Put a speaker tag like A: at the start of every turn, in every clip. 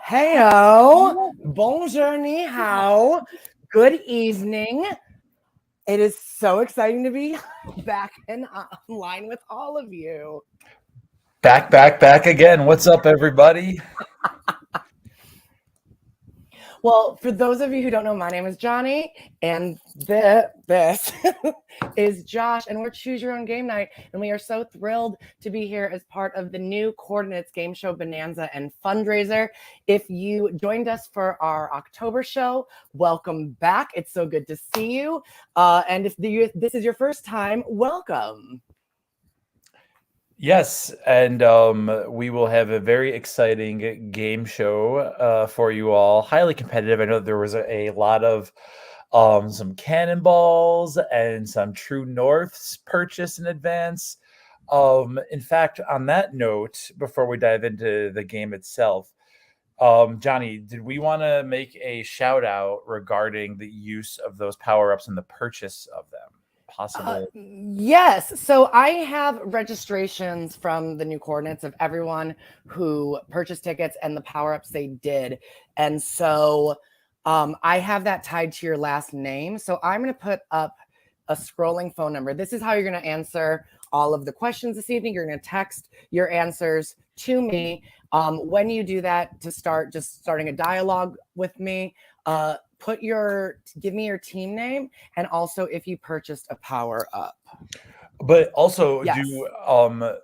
A: Heyo, bonjour, ni hao. Good evening. It is so exciting to be back in online with all of you.
B: Back again. What's up, everybody?
A: Well, for those of you who don't know, my name is Johnny, and this is Josh, and we're Choose Your Own Game Night, and we are so thrilled to be here as part of the new Coordinates Game Show Bonanza and Fundraiser. If you joined us for our October show, welcome back. It's so good to see you. And if this is your first time, welcome.
B: Yes, and we will have a very exciting game show for you all. Highly competitive. I know there was a lot of some cannonballs and some True Norths purchased in advance. In fact, on that note, before we dive into the game itself, Johnny, did we want to make a shout out regarding the use of those power-ups and the purchase of them? Possible.
A: Yes. So I have registrations from the new Coordinates of everyone who purchased tickets and the power-ups they did. And so I have that tied to your last name. So I'm going to put up a scrolling phone number. This is how you're going to answer all of the questions this evening. You're going to text your answers to me. When you do that, to start just starting a dialogue with me, give me your team name, and also if you purchased a power up.
B: But also,
A: Yes.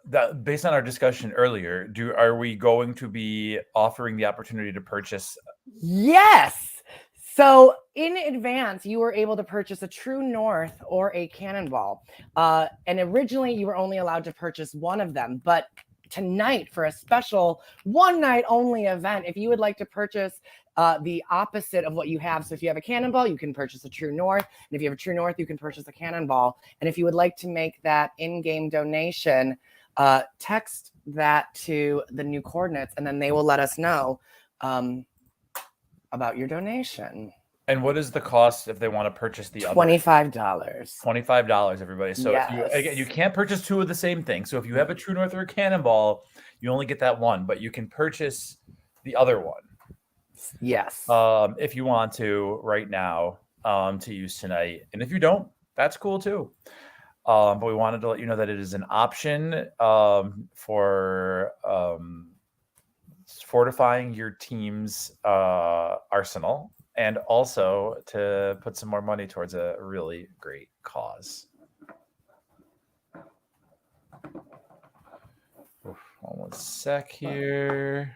B: that based on our discussion earlier, are we going to be offering the opportunity to purchase?
A: Yes. So in advance, you were able to purchase a True North or a Cannonball. And originally you were only allowed to purchase one of them, but tonight for a special one night only event, if you would like to purchase the opposite of what you have. So if you have a Cannonball, you can purchase a True North. And if you have a True North, you can purchase a Cannonball. And if you would like to make that in-game donation, text that to the new Coordinates, and then they will let us know about your donation.
B: And what is the cost if they want to purchase the other?
A: $25.
B: $25, everybody. So
A: yes.
B: you can't purchase two of the same thing. So if you have a True North or a Cannonball, you only get that one, but you can purchase the other one.
A: Yes.
B: If you want to right now to use tonight. And if you don't, that's cool too. But we wanted to let you know that it is an option for fortifying your team's arsenal, and also to put some more money towards a really great cause. One sec here.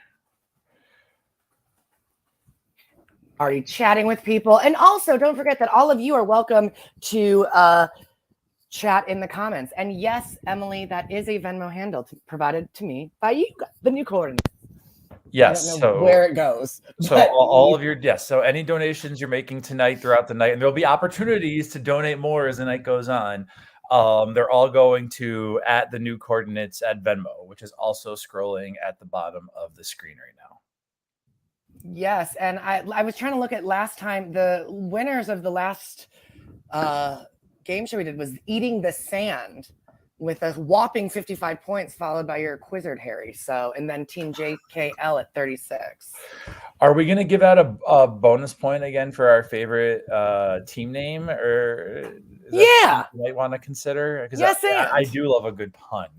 A: Already chatting with people. And also, don't forget that all of you are welcome to chat in the comments. And yes, Emily, that is a Venmo handle provided to me by you, the new Coordinates.
B: Yes,
A: I don't know where it goes.
B: So all of your so any donations you're making tonight throughout the night, and there'll be opportunities to donate more as the night goes on. They're all going to at the new Coordinates at Venmo, which is also scrolling at the bottom of the screen right now.
A: Yes, and I was trying to look at last time. The winners of the last game show we did was Eating the Sand with a whopping 55 points, followed by your Quizzard Harry. So, and then Team JKL at 36.
B: Are we going to give out a bonus point again for our favorite team name, or
A: yeah,
B: you might want to consider? Because
A: yes,
B: I do love a good pun.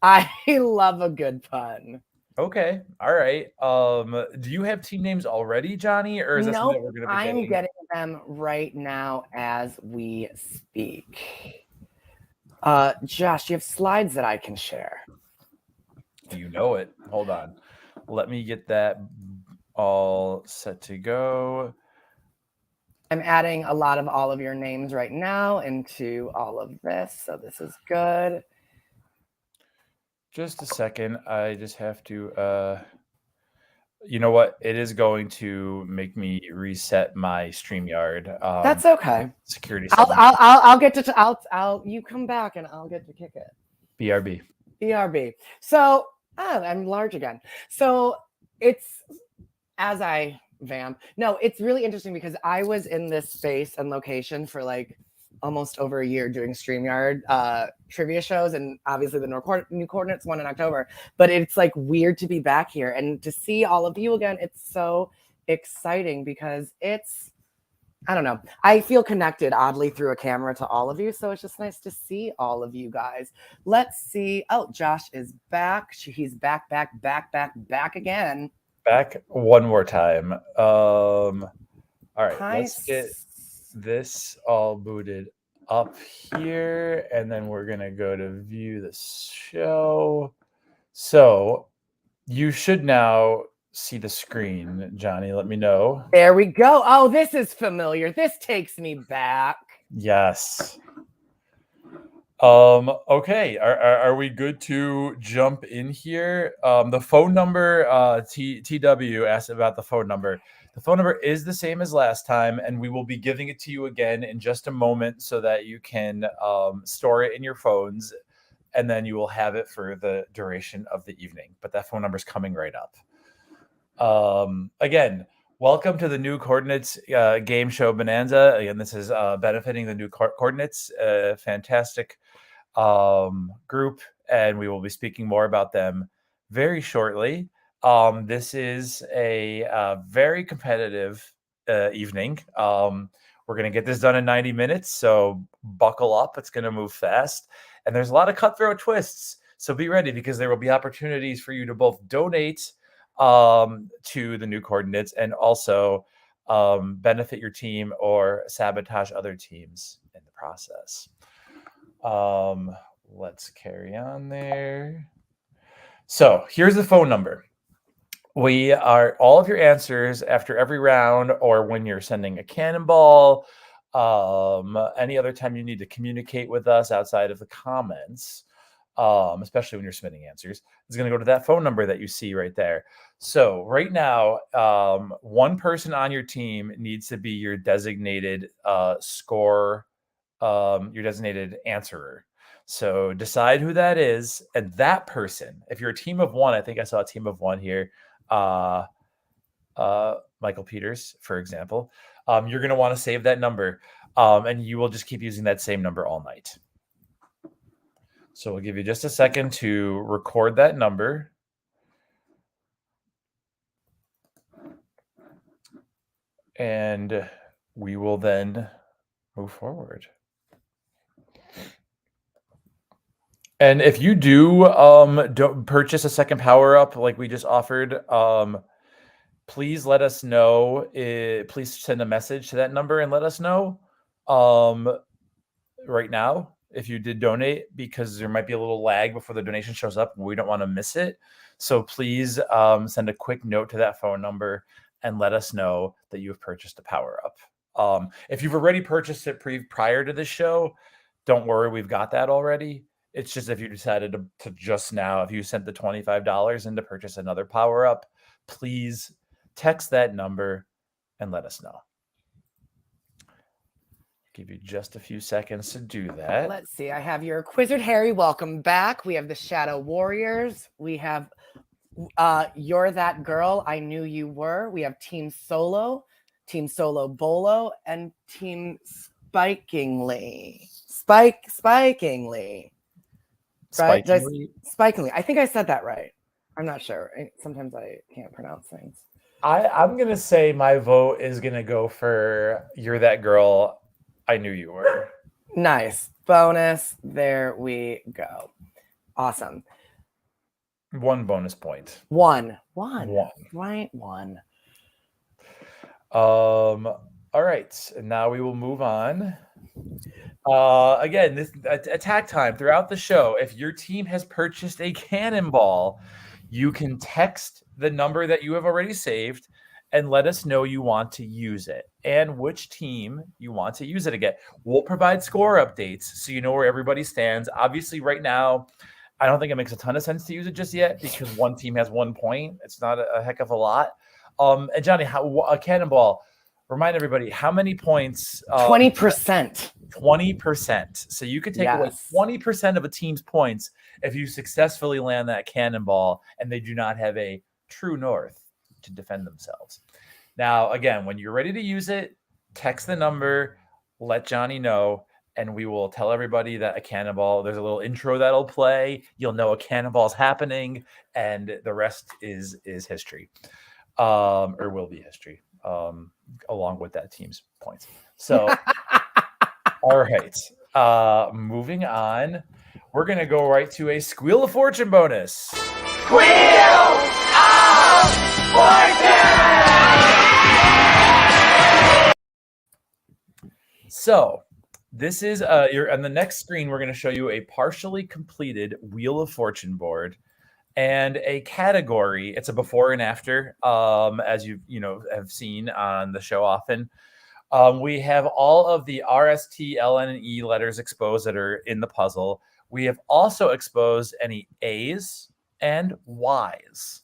A: I love a good pun.
B: Okay, all right. Do you have team names already, Johnny, or is that something that we're going to be
A: I'm getting them right now as we speak. Josh, do you have slides that I can share?
B: You know it. Hold on. Let me get that all set to go.
A: I'm adding a lot of all of your names right now into all of this. So this is good.
B: Just a second. I just have to, you know what? It is going to make me reset my StreamYard.
A: That's okay.
B: Security.
A: I'll get to, you come back and I'll get to kick it. BRB. So I'm large again. So it's as I vamp. No, it's really interesting because I was in this space and location for like almost over a year doing StreamYard trivia shows, and obviously the new Coordinates one in October. But it's like weird to be back here and to see all of you again. It's so exciting because it's, I don't know, I feel connected oddly through a camera to all of you. So it's just nice to see all of you guys. Let's see. Oh, Josh is back. He's back again.
B: Back one more time. All right,
A: Hi.
B: let's get this all booted up here, and then we're gonna go to view the show. So you should now see the screen. Johnny, let me know.
A: There we go. Oh, this is familiar. This takes me back.
B: Yes. Okay. Are we good to jump in here? The phone number, TW asked about the phone number. The phone number is the same as last time, and we will be giving it to you again in just a moment so that you can store it in your phones, and then you will have it for the duration of the evening. But that phone number is coming right up. Again, welcome to the new Coordinates Game Show Bonanza. Again, this is benefiting the new Coordinates, fantastic group, and we will be speaking more about them very shortly. This is a very competitive evening. We're going to get this done in 90 minutes, so buckle up. It's going to move fast, and there's a lot of cutthroat twists, so be ready because there will be opportunities for you to both donate to the new Coordinates and also benefit your team or sabotage other teams in the process. Let's carry on there. So here's the phone number. We are all of your answers after every round, or when you're sending a cannonball, any other time you need to communicate with us outside of the comments, especially when you're submitting answers, is going to go to that phone number that you see right there. So right now, one person on your team needs to be your designated score, your designated answerer. So decide who that is, and that person, if you're a team of one, I think I saw a team of one here, Michael Peters, for example, you're going to want to save that number, and you will just keep using that same number all night. So we'll give you just a second to record that number. And we will then move forward. And if you do don't purchase a second power up like we just offered, please let us know. Please send a message to that number and let us know right now if you did donate, because there might be a little lag before the donation shows up. We don't want to miss it. So please send a quick note to that phone number and let us know that you have purchased a power up. If you've already purchased it prior to this show, don't worry, we've got that already. It's just if you decided to just now, if you sent the $25 in to purchase another power up, please text that number and let us know. Give you just a few seconds to do that.
A: Let's see. I have your Quizzard Harry. Welcome back. We have the Shadow Warriors. We have You're That Girl I Knew You Were. We have Team Solo Bolo, and Team Spikingly. Spikingly. Right? Spikingly. I think I said that right. I'm not sure. Sometimes I can't pronounce things.
B: I'm going to say my vote is going to go for You're That Girl I Knew You Were.
A: Nice. Bonus. There we go. Awesome.
B: 1 bonus point.
A: One. Right, one.
B: All right. And now we will move on. Again, this attack time throughout the show. If your team has purchased a cannonball, you can text the number that you have already saved and let us know you want to use it and which team you want to use it again. We'll provide score updates so you know where everybody stands. Obviously, right now, I don't think it makes a ton of sense to use it just yet because one team has 1 point. It's not a heck of a lot. And Johnny, a cannonball, remind everybody, how many points?
A: 20%.
B: 20%. So you could take away 20% of a team's points if you successfully land that cannonball and they do not have a true north to defend themselves. Now, again, when you're ready to use it, text the number, let Johnny know, and we will tell everybody that a cannonball, there's a little intro that'll play. You'll know a cannonball's happening, and the rest is history, or will be history, along with that team's points. So, all right, moving on. We're going to go right to a Squeal of Fortune bonus.
C: Squeal of Fortune!
B: So, this is you're on the next screen. We're going to show you a partially completed Wheel of Fortune board and a category. It's a before and after, as you have seen on the show often. We have all of the R, S, T, L, N, and E letters exposed that are in the puzzle. We have also exposed any A's and Y's.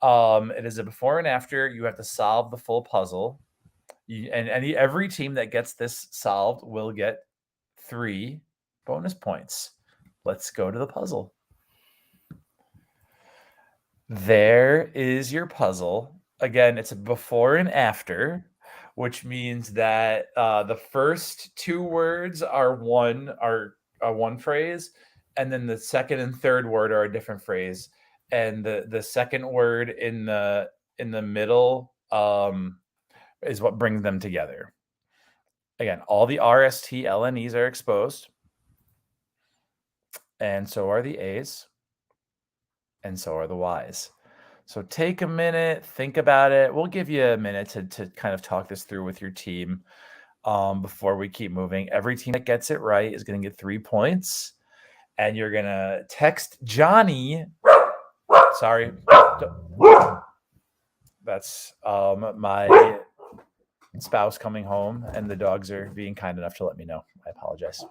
B: It is a before and after. You have to solve the full puzzle. Every team that gets this solved will get 3 bonus points. Let's go to the puzzle. There is your puzzle. Again, it's a before and after, which means that the first 2 words are one phrase, and then the second and third word are a different phrase, and the second word in the middle is what brings them together. Again, all the R, S, T, L, and E's are exposed, and so are the A's, and so are the Y's. So take a minute, think about it. We'll give you a minute to kind of talk this through with your team before we keep moving. Every team that gets it right is going to get 3 points, and you're going to text Johnny. Sorry. That's my spouse coming home, and the dogs are being kind enough to let me know. I apologize.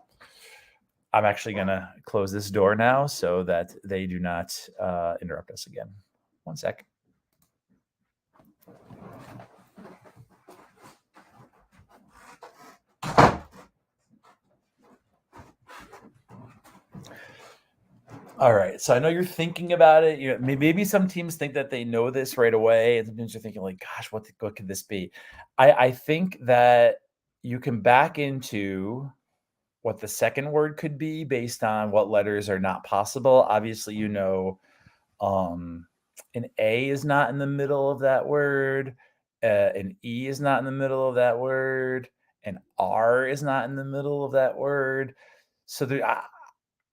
B: I'm actually going to close this door now so that they do not interrupt us again. 1 sec. All right. So I know you're thinking about it. Maybe some teams think that they know this right away, and sometimes you're thinking like, "Gosh, what could this be?" I think that you can back into what the second word could be based on what letters are not possible. Obviously, an A is not in the middle of that word. An E is not in the middle of that word. An R is not in the middle of that word. So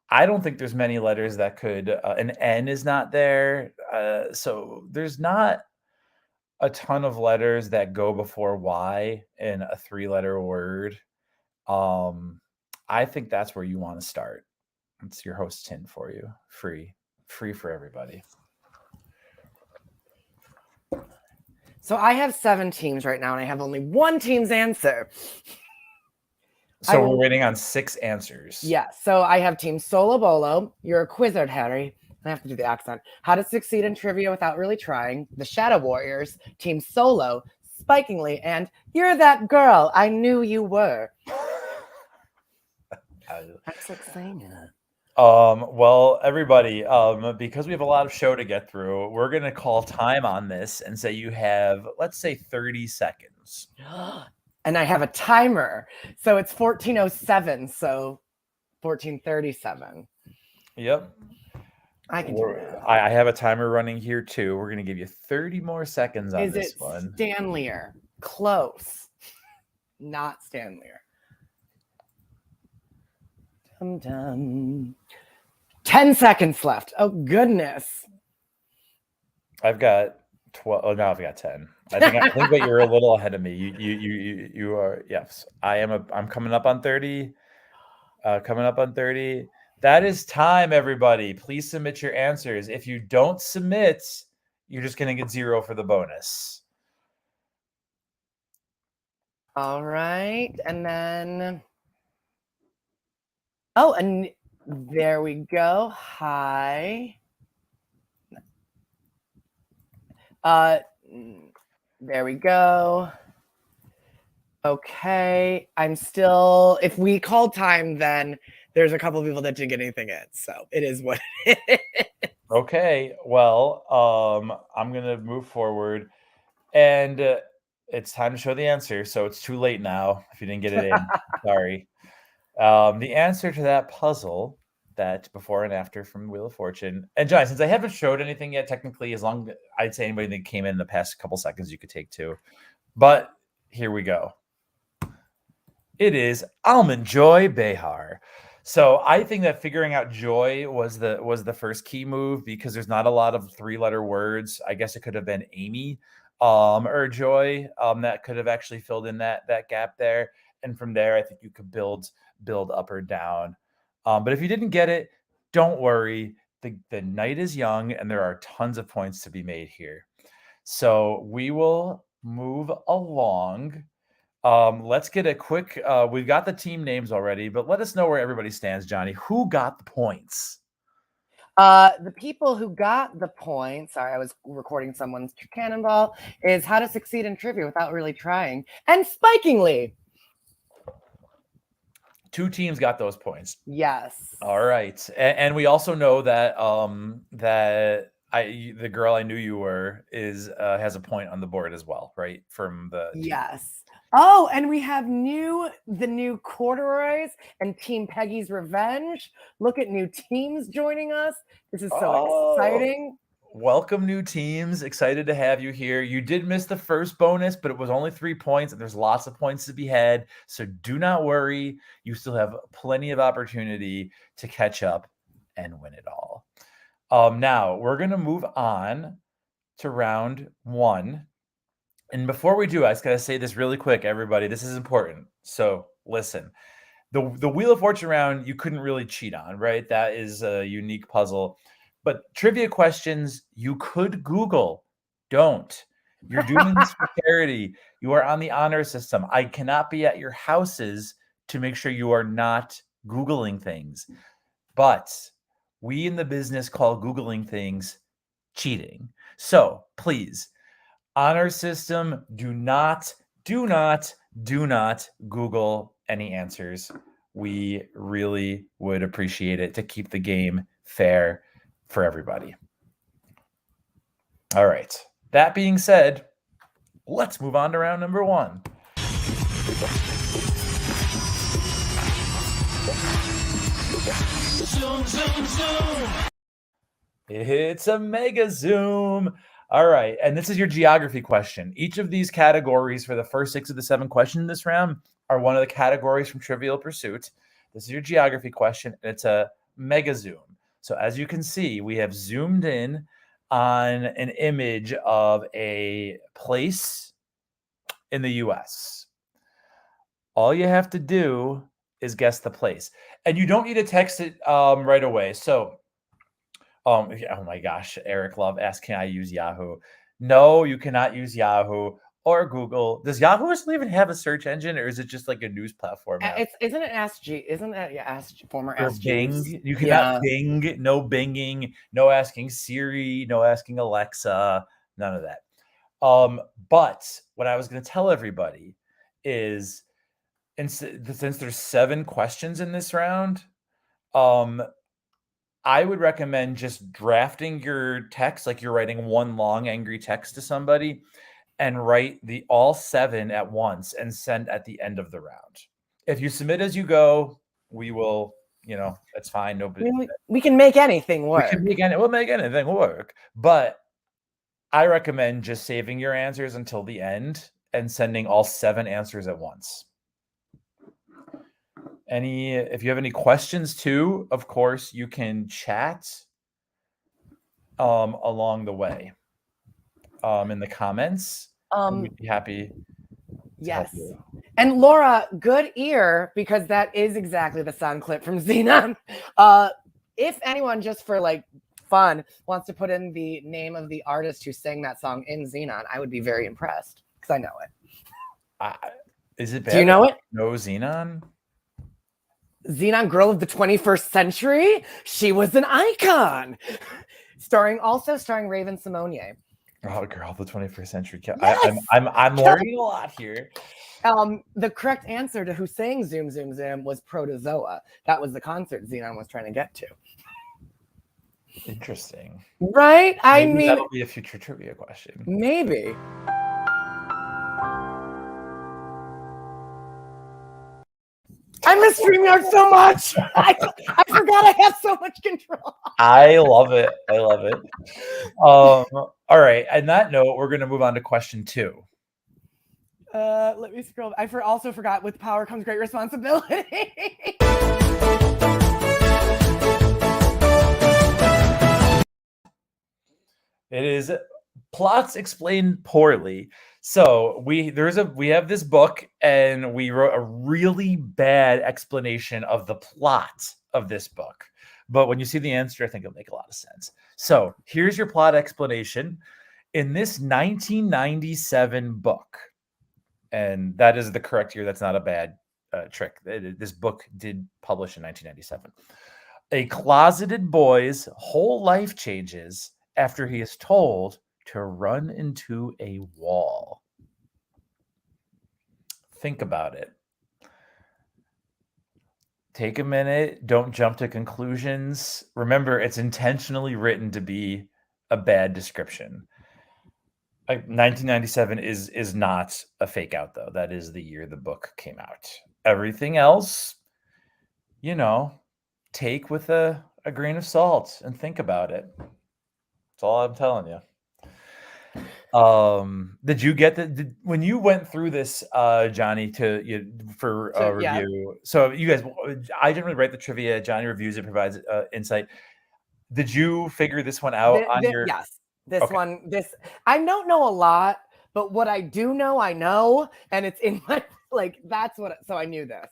B: I don't think there's many letters that could. An N is not there. So there's not a ton of letters that go before Y in a 3-letter word. I think that's where you want to start. It's your host's hint for you. Free for everybody.
A: So I have 7 teams right now, and I have only 1 team's answer.
B: So we're waiting on 6 answers.
A: Yeah. So I have Team Solo Bolo. You're a Quizzard, Harry. I have to do the accent. How to succeed in trivia without really trying. The Shadow Warriors. Team Solo. Spikingly. And you're that girl. I knew you were. That's like saying it.
B: Well, everybody, because we have a lot of show to get through, we're going to call time on this and say you have, let's say, 30 seconds.
A: And I have a timer. So it's 14:07. So 14:37.
B: Yep.
A: I can do that.
B: I have a timer running here too. We're going to give you 30 more seconds on this one.
A: Is it Stanleyer? Close. Not Stanleyer. Dum dum. 10 seconds left. Oh, goodness.
B: I've got 12. Oh, now I've got 10. I think that you're a little ahead of me. You are. Yes, I am. I'm coming up on 30. Coming up on 30. That is time, everybody. Please submit your answers. If you don't submit, you're just going to get 0 for the bonus.
A: All right. And then. Oh, and there we go. Hi. There we go. Okay. I'm still, if we call time, then there's a couple of people that didn't get anything in. So it is what it is.
B: Okay. Well, I'm going to move forward, and it's time to show the answer. So it's too late now if you didn't get it in. Sorry. The answer to that puzzle, that before and after from Wheel of Fortune. And Johnny, since I haven't showed anything yet, technically, as long I'd say anybody that came in the past couple seconds, you could take two. But here we go. It is Almond Joy Behar. So I think that figuring out joy was the first key move, because there's not a lot of 3-letter words. I guess it could have been Amy or Joy that could have actually filled in that gap there. And from there, I think you could build up or down. But if you didn't get it, don't worry. The night is young and there are tons of points to be made here. So we will move along. Let's get a quick, we've got the team names already, but let us know where everybody stands, Johnny. Who got the points?
A: The people who got the points, sorry, I was recording someone's cannonball, is How to Succeed in Trivia Without Really Trying, and Spikingly.
B: 2 teams got those points.
A: Yes.
B: All right. And we also know that the girl I knew you were has a point on the board as well, right? From the
A: yes. Oh, and we have the new Corduroys and Team Peggy's Revenge. Look at new teams joining us. This is so exciting.
B: Welcome, new teams. Excited to have you here. You did miss the first bonus, but it was only 3 points, and there's lots of points to be had. So do not worry. You still have plenty of opportunity to catch up and win it all. Now, we're going to move on to round 1. And before we do, I just got to say this really quick, everybody. This is important. So listen. The Wheel of Fortune round, you couldn't really cheat on, right? That is a unique puzzle. But trivia questions, you could Google. Don't. You're doing this for charity. You are on the honor system. I cannot be at your houses to make sure you are not Googling things. But we in the business call Googling things cheating. So please, honor system, do not Google any answers. We really would appreciate it to keep the game fair for everybody. All right. That being said, let's move on to round number 1. Zoom, zoom, zoom. It's a mega zoom. All right. And this is your geography question. Each of these categories for the first 6 of the 7 questions in this round are one of the categories from Trivial Pursuit. This is your geography question, and it's a mega zoom. So as you can see, we have zoomed in on an image of a place in the US. All you have to do is guess the place. And you don't need to text it right away. So, oh my gosh, Eric Love asked, can I use Yahoo? No, you cannot use Yahoo or Google. Does Yahoo still even have a search engine, or is it just like a news platform?
A: Isn't it Ask G? Isn't it former
B: or
A: Ask
B: Bing?
A: Jeeves?
B: You cannot Bing, no binging, no asking Siri, no asking Alexa, none of that. But what I was going to tell everybody is, since there's 7 questions in this round, I would recommend just drafting your text like you're writing one long angry text to somebody, and write all 7 at once and send at the end of the round. If you submit as you go, we will, that's fine. Nobody.
A: We can make anything work.
B: We'll make anything work. But I recommend just saving your answers until the end and sending all 7 answers at once. If you have any questions too, of course, you can chat along the way in the comments. We'd be happy to help you.
A: And Laura, good ear, because that is exactly the sound clip from Xenon. If anyone, just for fun, wants to put in the name of the artist who sang that song in Xenon, I would be very impressed, because I know it.
B: Is it bad?
A: Do you know it?
B: No, Xenon?
A: Xenon, girl of the 21st century. She was an icon. starring Raven Simonier.
B: Oh, girl of the 21st century.
A: Yes!
B: I'm learning a lot here.
A: The correct answer to who sang Zoom Zoom Zoom was Protozoa. That was the concert Xenon was trying to get to.
B: Interesting.
A: Right?
B: Maybe that'll be a future trivia question.
A: Maybe. I miss StreamYard so much. I forgot I have so much control.
B: I love it. I love it. All right. On that note, we're going to move on to question 2.
A: Let me scroll. I also forgot with power comes great responsibility.
B: It is plots explained poorly. So we have this book, and we wrote a really bad explanation of the plot of this book. But when you see the answer, I think it'll make a lot of sense. So here's your plot explanation. In this 1997 book, and that is the correct year. That's not a bad trick. This book did publish in 1997. A closeted boy's whole life changes after he is told to run into a wall. Think about it. Take a minute. Don't jump to conclusions. Remember, it's intentionally written to be a bad description. 1997 is not a fake out, though. That is the year the book came out. Everything else, take with a grain of salt and think about it. That's all I'm telling you. Did you get when you went through this, Johnny, for a review? Yeah. So you guys, I generally write the trivia. Johnny reviews it, provides insight. Did you figure this one out on your?
A: Yes, this one. I don't know a lot, but what I do know, I know, and it's in my that's what. So I knew this.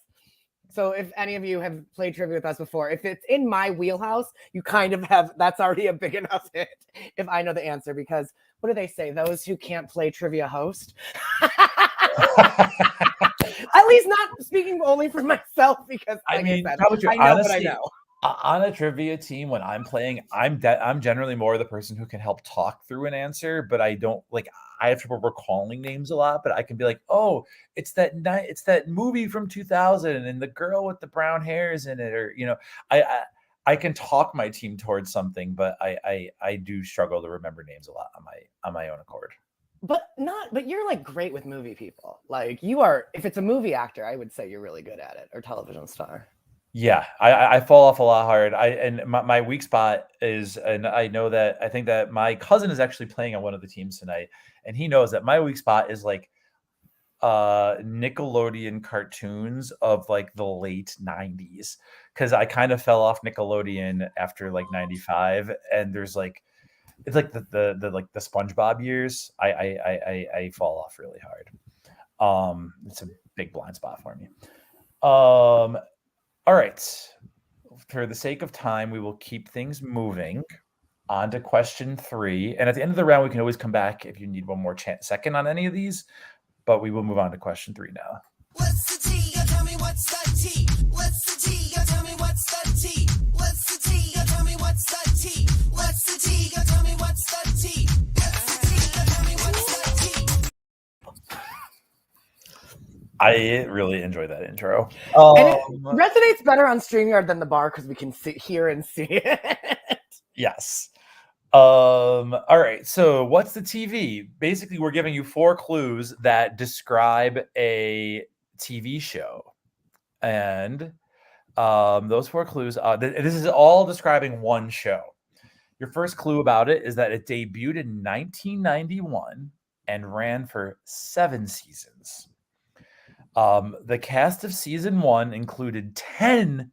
A: So if any of you have played trivia with us before, if it's in my wheelhouse, you kind of have, that's already a big enough hit if I know the answer, because what do they say? Those who can't play trivia host. At least not speaking only for myself, because I know what I know.
B: On a trivia team, when I'm playing, I'm generally more the person who can help talk through an answer, but I don't I have trouble recalling names a lot, but I can be like, oh, it's that movie from 2000 and the girl with the brown hairs in it, or I can talk my team towards something, but I do struggle to remember names a lot on my own accord.
A: But you're great with movie people. You are, if it's a movie actor, I would say you're really good at it, or television star.
B: Yeah, I fall off a lot hard. My weak spot is, and I think that my cousin is actually playing on one of the teams tonight, and he knows that my weak spot is Nickelodeon cartoons of the late 90s, because I kind of fell off Nickelodeon after 95, and there's it's the SpongeBob years. I fall off really hard. It's a big blind spot for me. All right. For the sake of time, we will keep things moving on to question 3. And at the end of the round, we can always come back if you need one more second on any of these. But we will move on to question 3 now.
D: What's the tea? Tell me what's the tea? What's the tea? Tell me what's the tea? What's the tea? Tell me what's the tea? What's the tea? Tell me what's the tea? What's the tea? Tell me what's the tea?
B: I really enjoy that intro.
A: And it resonates better on StreamYard than the bar, because we can hear and see it.
B: Yes. All right. So what's the TV? Basically, we're giving you 4 clues that describe a TV show. And those 4 clues, this is all describing one show. Your first clue about it is that it debuted in 1991 and ran for 7 seasons. The cast of season 1 included 10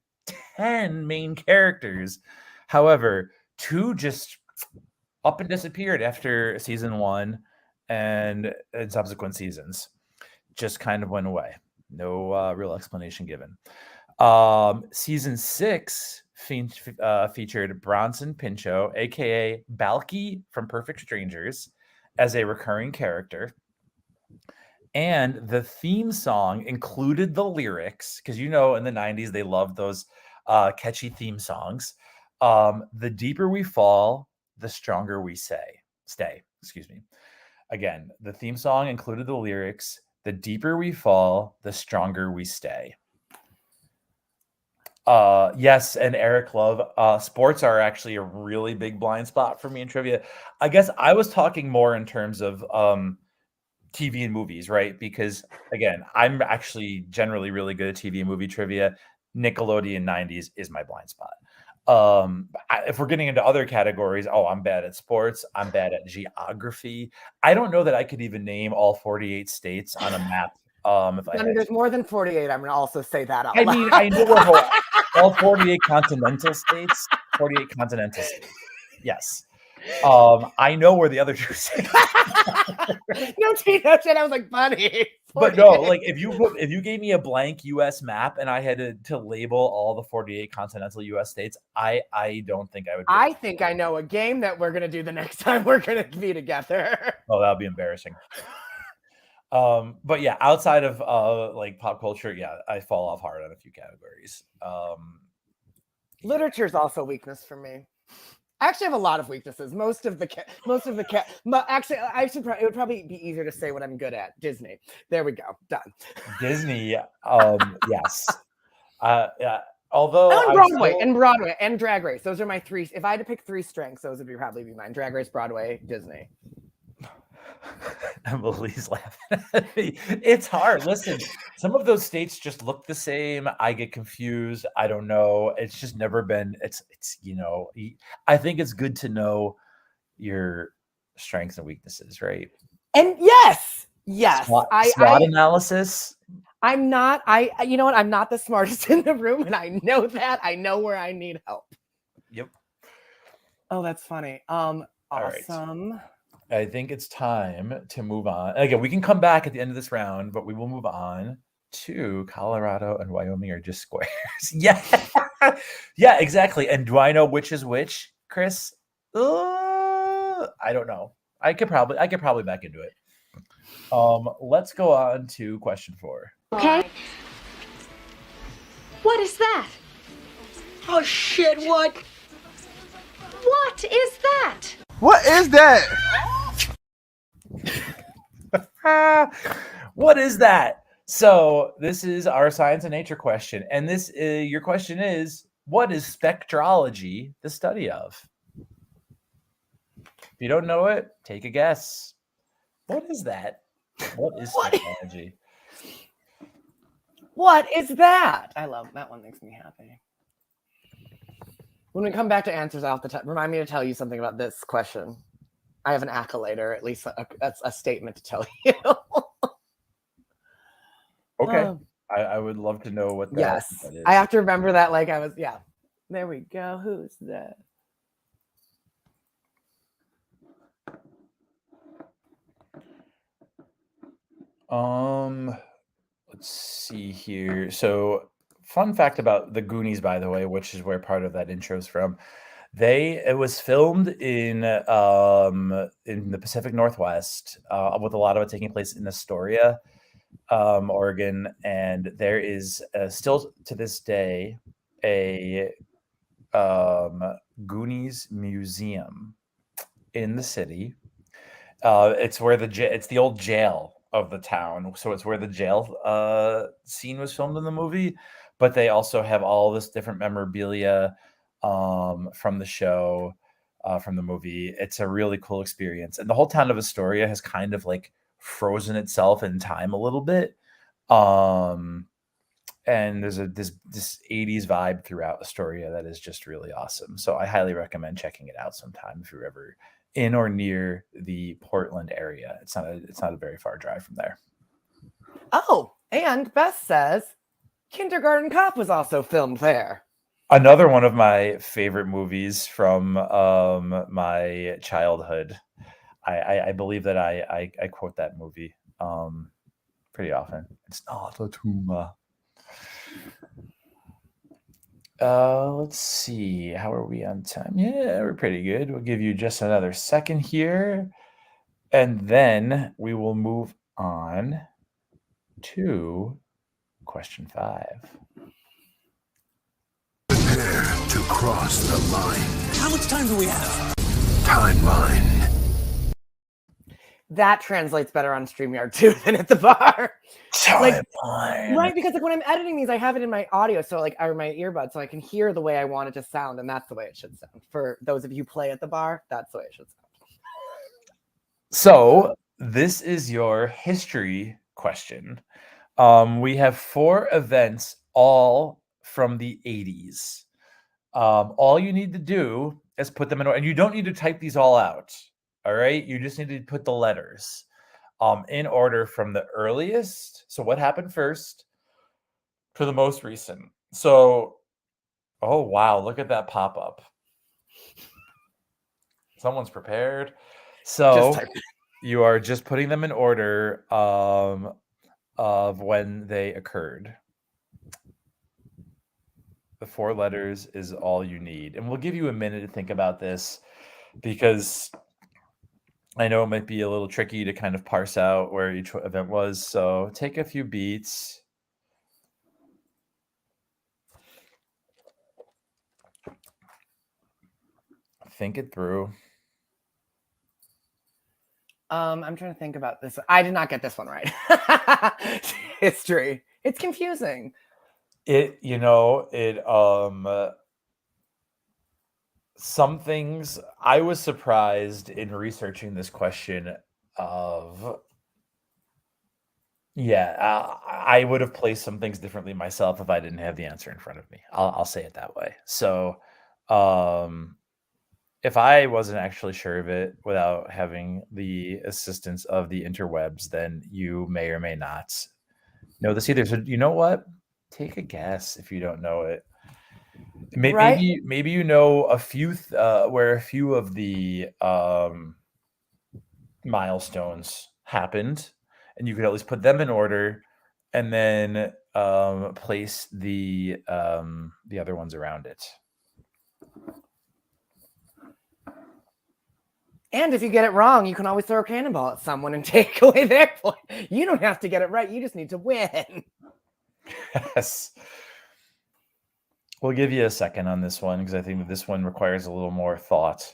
B: main characters. However, 2 just up and disappeared after season 1 and in subsequent seasons. Just kind of went away. No real explanation given. Season 6 featured Bronson Pinchot, aka Balky from Perfect Strangers, as a recurring character. And the theme song included the lyrics, because in the 90s they loved those catchy theme songs. The deeper we fall, the stronger we stay. Excuse me. Again, the theme song included the lyrics. The deeper we fall, the stronger we stay. Yes, and Eric Love. Sports are actually a really big blind spot for me in trivia. I guess I was talking more in terms of TV and movies, right? Because again, I'm actually generally really good at TV and movie trivia. Nickelodeon 90s is my blind spot. If we're getting into other categories, I'm bad at sports. I'm bad at geography. I don't know that I could even name all 48 states on a map. If I had
A: There's more than 48. I'm gonna also say that out
B: I
A: loud.
B: mean, I know we're all 48 continental states. 48 continental states. Yes. I know where the other two states.
A: No shit. I was like, buddy.
B: But no, like if you gave me a blank U.S. map and I had to label all the 48 continental U.S. states, I don't think I would.
A: I think I know a game that we're gonna do the next time we're gonna be together.
B: Oh, that would be embarrassing. But yeah, outside of like pop culture, yeah, I fall off hard on a few categories.
A: Literature is also a weakness for me. I actually have a lot of weaknesses. Actually, it would probably be easier to say what I'm good at. Disney. There we go. Done.
B: Disney. Yes. Yeah. Although
A: And Broadway and Drag Race. Those are my three. If I had to pick three strengths, those would probably be mine. Drag Race, Broadway, Disney.
B: Emily's laughing at me. It's hard. Listen, some of those states just look the same. I get confused. I don't know. It's just never been. It's I think it's good to know your strengths and weaknesses, right?
A: And yes.
B: SWOT analysis.
A: I'm not. You know what? I'm not the smartest in the room, and I know that. I know where I need help.
B: Yep.
A: Oh, that's funny. Awesome.
B: Right. I think it's time to move on. Again, we can come back at the end of this round, but we will move on to Colorado and Wyoming are just squares. Yeah. Yeah, exactly. And do I know which is which, Chris? I don't know. I could probably back into it. Let's go on to question 4.
E: Okay. What is that?
C: Oh shit, what?
E: What is that?
F: What is that?
B: What is that? So this is our science and nature question. And this your question is, what is spectrology the study of? If you don't know it, take a guess. What is that? What is spectrology?
A: What is that? I love that one. Makes me happy. When we come back to answers, I'll have to remind me to tell you something about this question. I have an accolade, or at least a statement to tell you.
B: Okay. I would love to know what that is.
A: I have to remember that like I was, There we go. Who's that?
B: Let's see here. So fun fact about the Goonies, by the way, which is where part of that intro is from. It was filmed in the Pacific Northwest, with a lot of it taking place in Astoria, Oregon, and there is still to this day a Goonies museum in the city. It's where it's the old jail of the town, so it's where the jail scene was filmed in the movie. But they also have all this different memorabilia from the show, from the movie. It's a really cool experience, and the whole town of Astoria has kind of like frozen itself in time a little bit. And there's this 80s vibe throughout Astoria that is just really awesome. So I highly recommend checking it out sometime if you're ever in or near the Portland area. It's not a very far drive from there.
A: Oh, and Beth says Kindergarten Cop was also filmed there.
B: Another one of my favorite movies from my childhood. I believe that I quote that movie pretty often. It's not a tumor. Let's see. How are we on time? Yeah, we're pretty good. We'll give you just another second here, and then we will move on to question 5.
G: Prepare to cross the line.
C: How much time do we have?
G: Timeline.
A: That translates better on StreamYard too than at the bar.
B: Timeline.
A: Right, because like when I'm editing these, I have it in my audio, so like or my earbuds, so I can hear the way I want it to sound, and that's the way it should sound. For those of you who play at the bar, that's the way it should sound.
B: So this is your history question. We have 4 events, all from the 80s. All you need to do is put them in order, and you don't need to type these all out. All right, you just need to put the letters in order from the earliest. So what happened first to the most recent. So, oh wow, look at that pop up. Someone's prepared. So
A: Just type it.
B: you are just putting them in order of when they occurred. The 4 letters is all you need. And we'll give you a minute to think about this because I know it might be a little tricky to kind of parse out where each event was. So take a few beats. Think it through.
A: I'm trying to think about this. I did not get this one right. History. It's confusing.
B: Some things I was surprised in researching this question of I would have placed some things differently myself if I didn't have the answer in front of me. I'll say it that way. So if I wasn't actually sure of it without having the assistance of the interwebs, then you may or may not know this either. So you know what? Take a guess if you don't know it.
A: Right?
B: Maybe you know a few where a few of the milestones happened, and you could at least put them in order, and then place the other ones around it.
A: And if you get it wrong, you can always throw a cannonball at someone and take away their point. You don't have to get it right. You just need to win.
B: Yes. We'll give you a second on this one because I think that this one requires a little more thought,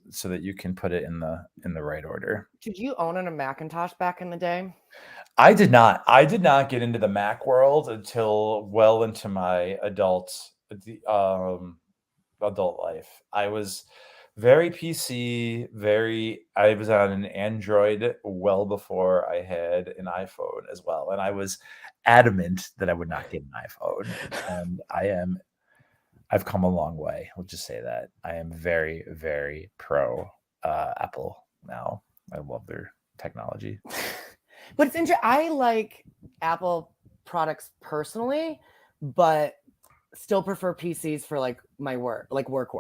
B: so that you can put it in the right order.
A: Did you own a Macintosh back in the day?
B: I did not. I did not get into the Mac world until well into my adult life. I was very PC, I was on an Android well before I had an iPhone as well. And I was adamant that I would not get an iPhone. And I've come a long way. We'll just say that. I am very, very pro Apple now. I love their technology.
A: But it's interesting. I like Apple products personally, but still prefer PCs for like my work, like work.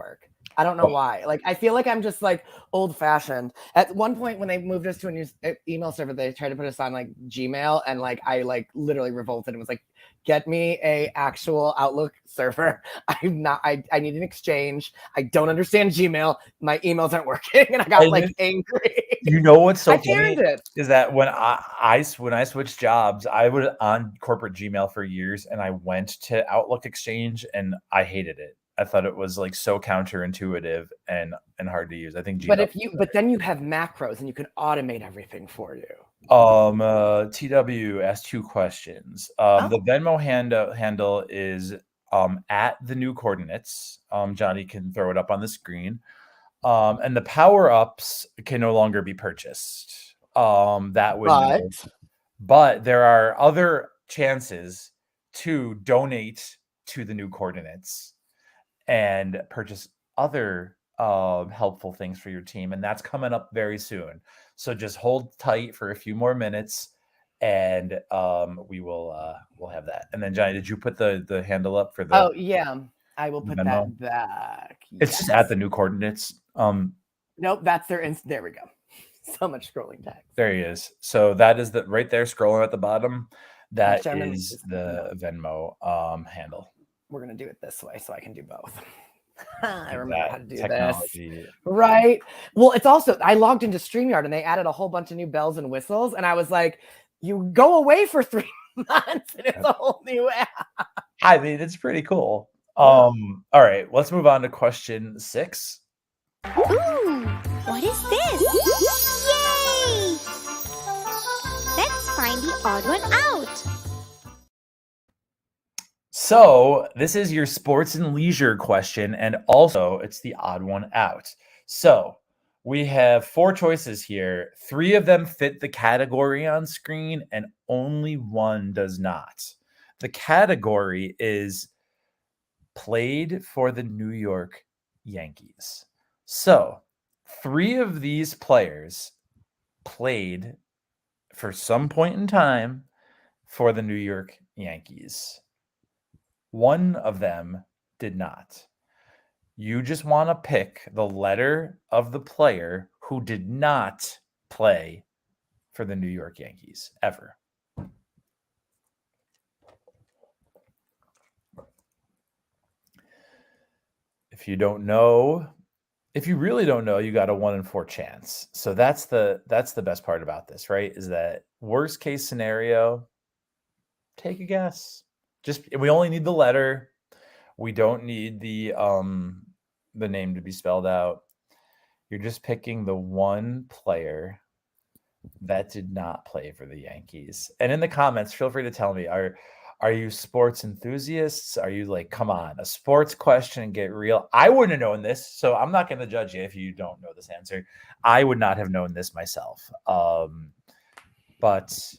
A: I don't know why. Like, I feel like I'm just like old fashioned. At one point when they moved us to a new email server, they tried to put us on like Gmail, and like I like literally revolted and was like, get me a actual Outlook server. I need an Exchange. I don't understand Gmail. My emails aren't working. And I got like angry.
B: You know what's so
A: I
B: funny
A: turned it.
B: is that when I switched jobs, I was on corporate Gmail for years, and I went to Outlook Exchange, and I hated it. I thought it was like so counterintuitive and hard to use. I think Gmail.
A: But then you have macros and you can automate everything for you.
B: TW asked 2 questions. The Venmo handle is at the new coordinates. Johnny can throw it up on the screen. And the power-ups can no longer be purchased. That would but there are other chances to donate to the new coordinates and purchase other helpful things for your team, and that's coming up very soon. So just hold tight for a few more minutes, and we'll have that. And then Johnny, did you put the handle up for the?
A: Oh yeah, I will put
B: Venmo?
A: that back.
B: It's just at the new coordinates.
A: Nope, that's their there we go. So much scrolling text.
B: There he is. So that is the right there scrolling at the bottom. That
A: Actually,
B: is the Venmo handle.
A: We're gonna do it this way so I can do both. I remember how to do
B: technology.
A: this. Right. Well, it's also I logged into StreamYard and they added a whole bunch of new bells and whistles, and I was like, you go away for 3 months and it's a whole new app.
B: I mean, it's pretty cool. All right, let's move on to question 6.
F: Ooh, what is this? Yay! Let's find the odd one out.
B: So this is your sports and leisure question, and also it's the odd one out. So We have 4 choices here. 3 of them fit the category on screen, and only one does not. The category is played for the New York Yankees. So 3 of these players played for some point in time for the New York Yankees. One of them did not. You just want to pick the letter of the player who did not play for the New York Yankees ever. If you don't know, if you really don't know, you got a 1 in 4 chance. So that's the best part about this, right? Is that worst case scenario, take a guess. We only need the letter. We don't need the name to be spelled out. You're just picking the one player that did not play for the Yankees. And in the comments, feel free to tell me, are you sports enthusiasts? Are you like, come on, a sports question, get real? I wouldn't have known this, so I'm not going to judge you if you don't know this answer. I would not have known this myself. But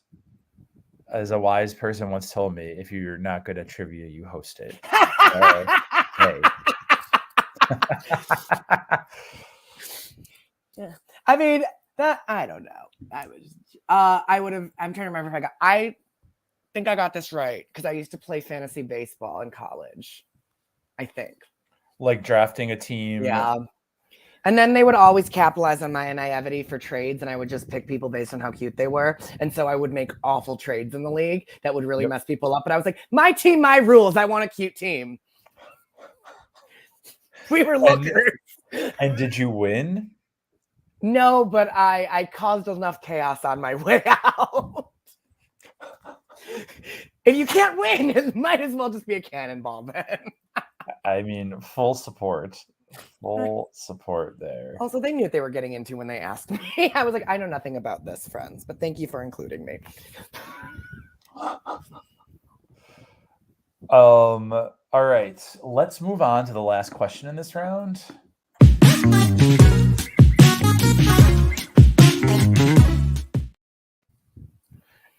B: as a wise person once told me, if you're not good at trivia, you host it. Hey.
A: Yeah. I mean, that I don't know. I would have. I'm trying to remember if I think I got this right because I used to play fantasy baseball in college. I think.
B: Like drafting a team.
A: Yeah. And then they would always capitalize on my naivety for trades, and I would just pick people based on how cute they were. And so I would make awful trades in the league that would really mess people up. But I was like, my team, my rules. I want a cute team. We were lookers.
B: And did you win?
A: No, but I caused enough chaos on my way out. If you can't win, it might as well just be a cannonball then.
B: I mean, full support. Full support there.
A: Also, they knew what they were getting into when they asked me. I was like, I know nothing about this, friends, but thank you for including me.
B: All right. Let's move on to the last question in this round.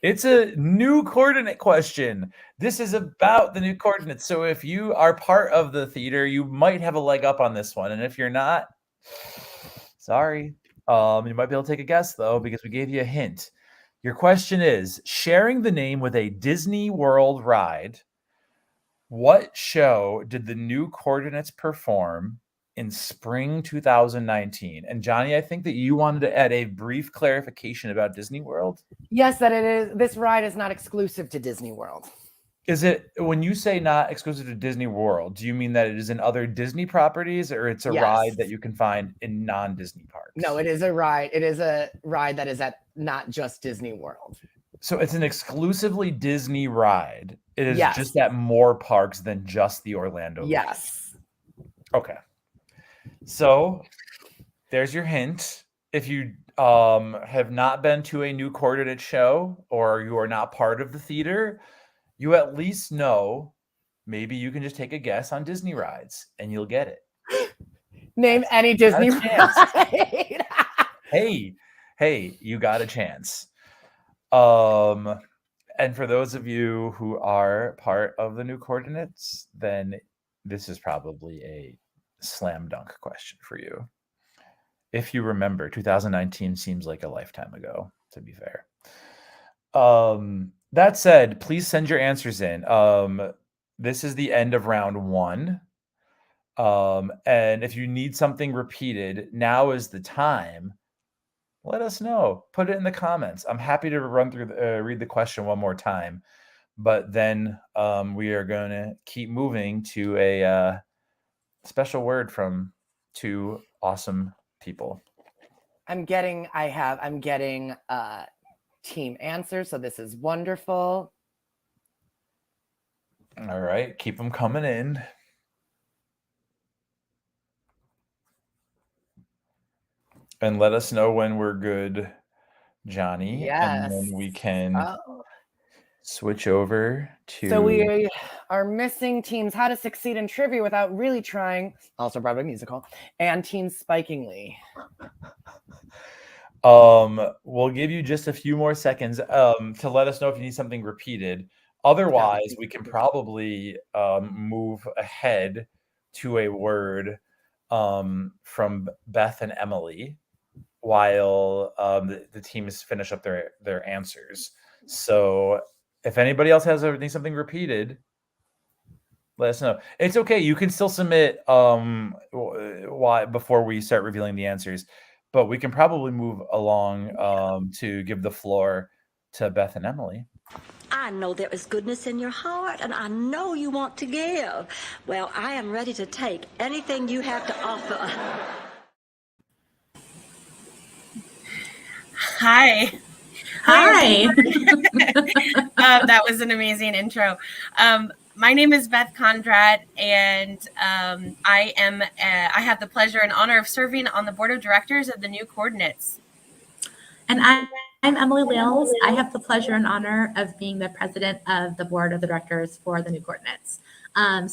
B: It's a new coordinate question. This is about the new coordinates. So if you are part of the theater, you might have a leg up on this one. And if you're not, sorry. You might be able to take a guess, though, because we gave you a hint. Your question is, sharing the name with a Disney World ride, what show did the new coordinates perform in spring 2019? And Johnny, I think that you wanted to add a brief clarification about Disney World.
A: Yes, that it is. This ride is not exclusive to Disney World.
B: Is it, when you say not exclusive to Disney World, do you mean that it is in other Disney properties, or it's a ride that you can find in non-Disney parks?
A: No, it is a ride. It is a ride that is at not just Disney World.
B: So it's an exclusively Disney ride. It is just at more parks than just the Orlando.
A: Yes.
B: Okay. So there's your hint. If you have not been to a new coordinate show, or you are not part of the theater, you at least know, maybe you can just take a guess on Disney rides and you'll get it.
A: Name any Disney ride.
B: Hey, you got a chance. And for those of you who are part of the new coordinates, then this is probably a slam dunk question for you. If you remember, 2019 seems like a lifetime ago, to be fair. That said, please send your answers in. This is the end of round 1. And if you need something repeated, now is the time. Let us know. Put it in the comments. I'm happy to run through, read the question one more time. But then we are going to keep moving to a special word from 2 awesome people.
A: I'm getting team answers, so this is wonderful.
B: All right, keep them coming in. And let us know when we're good, Johnny.
A: Yes.
B: And then we can switch over to...
A: So we are missing teams How to Succeed in Trivia Without Really Trying, also Broadway musical, and Team Spikingly.
B: We'll give you just a few more seconds to let us know if you need something repeated. Otherwise, we can probably move ahead to a word from Beth and Emily while the teams finish up their answers. So if anybody else needs something repeated, let us know. It's okay. You can still submit why before we start revealing the answers, but we can probably move along to give the floor to Beth and Emily.
H: I know there is goodness in your heart, and I know you want to give. Well, I am ready to take anything you have to offer.
I: Hi.
J: Hi.
I: That was an amazing intro. My name is Beth Conrad, and I have the pleasure and honor of serving on the board of directors of the New Coordinates.
J: And I'm Emily Wales. I have the pleasure and honor of being the president of the board of the directors for the New Coordinates.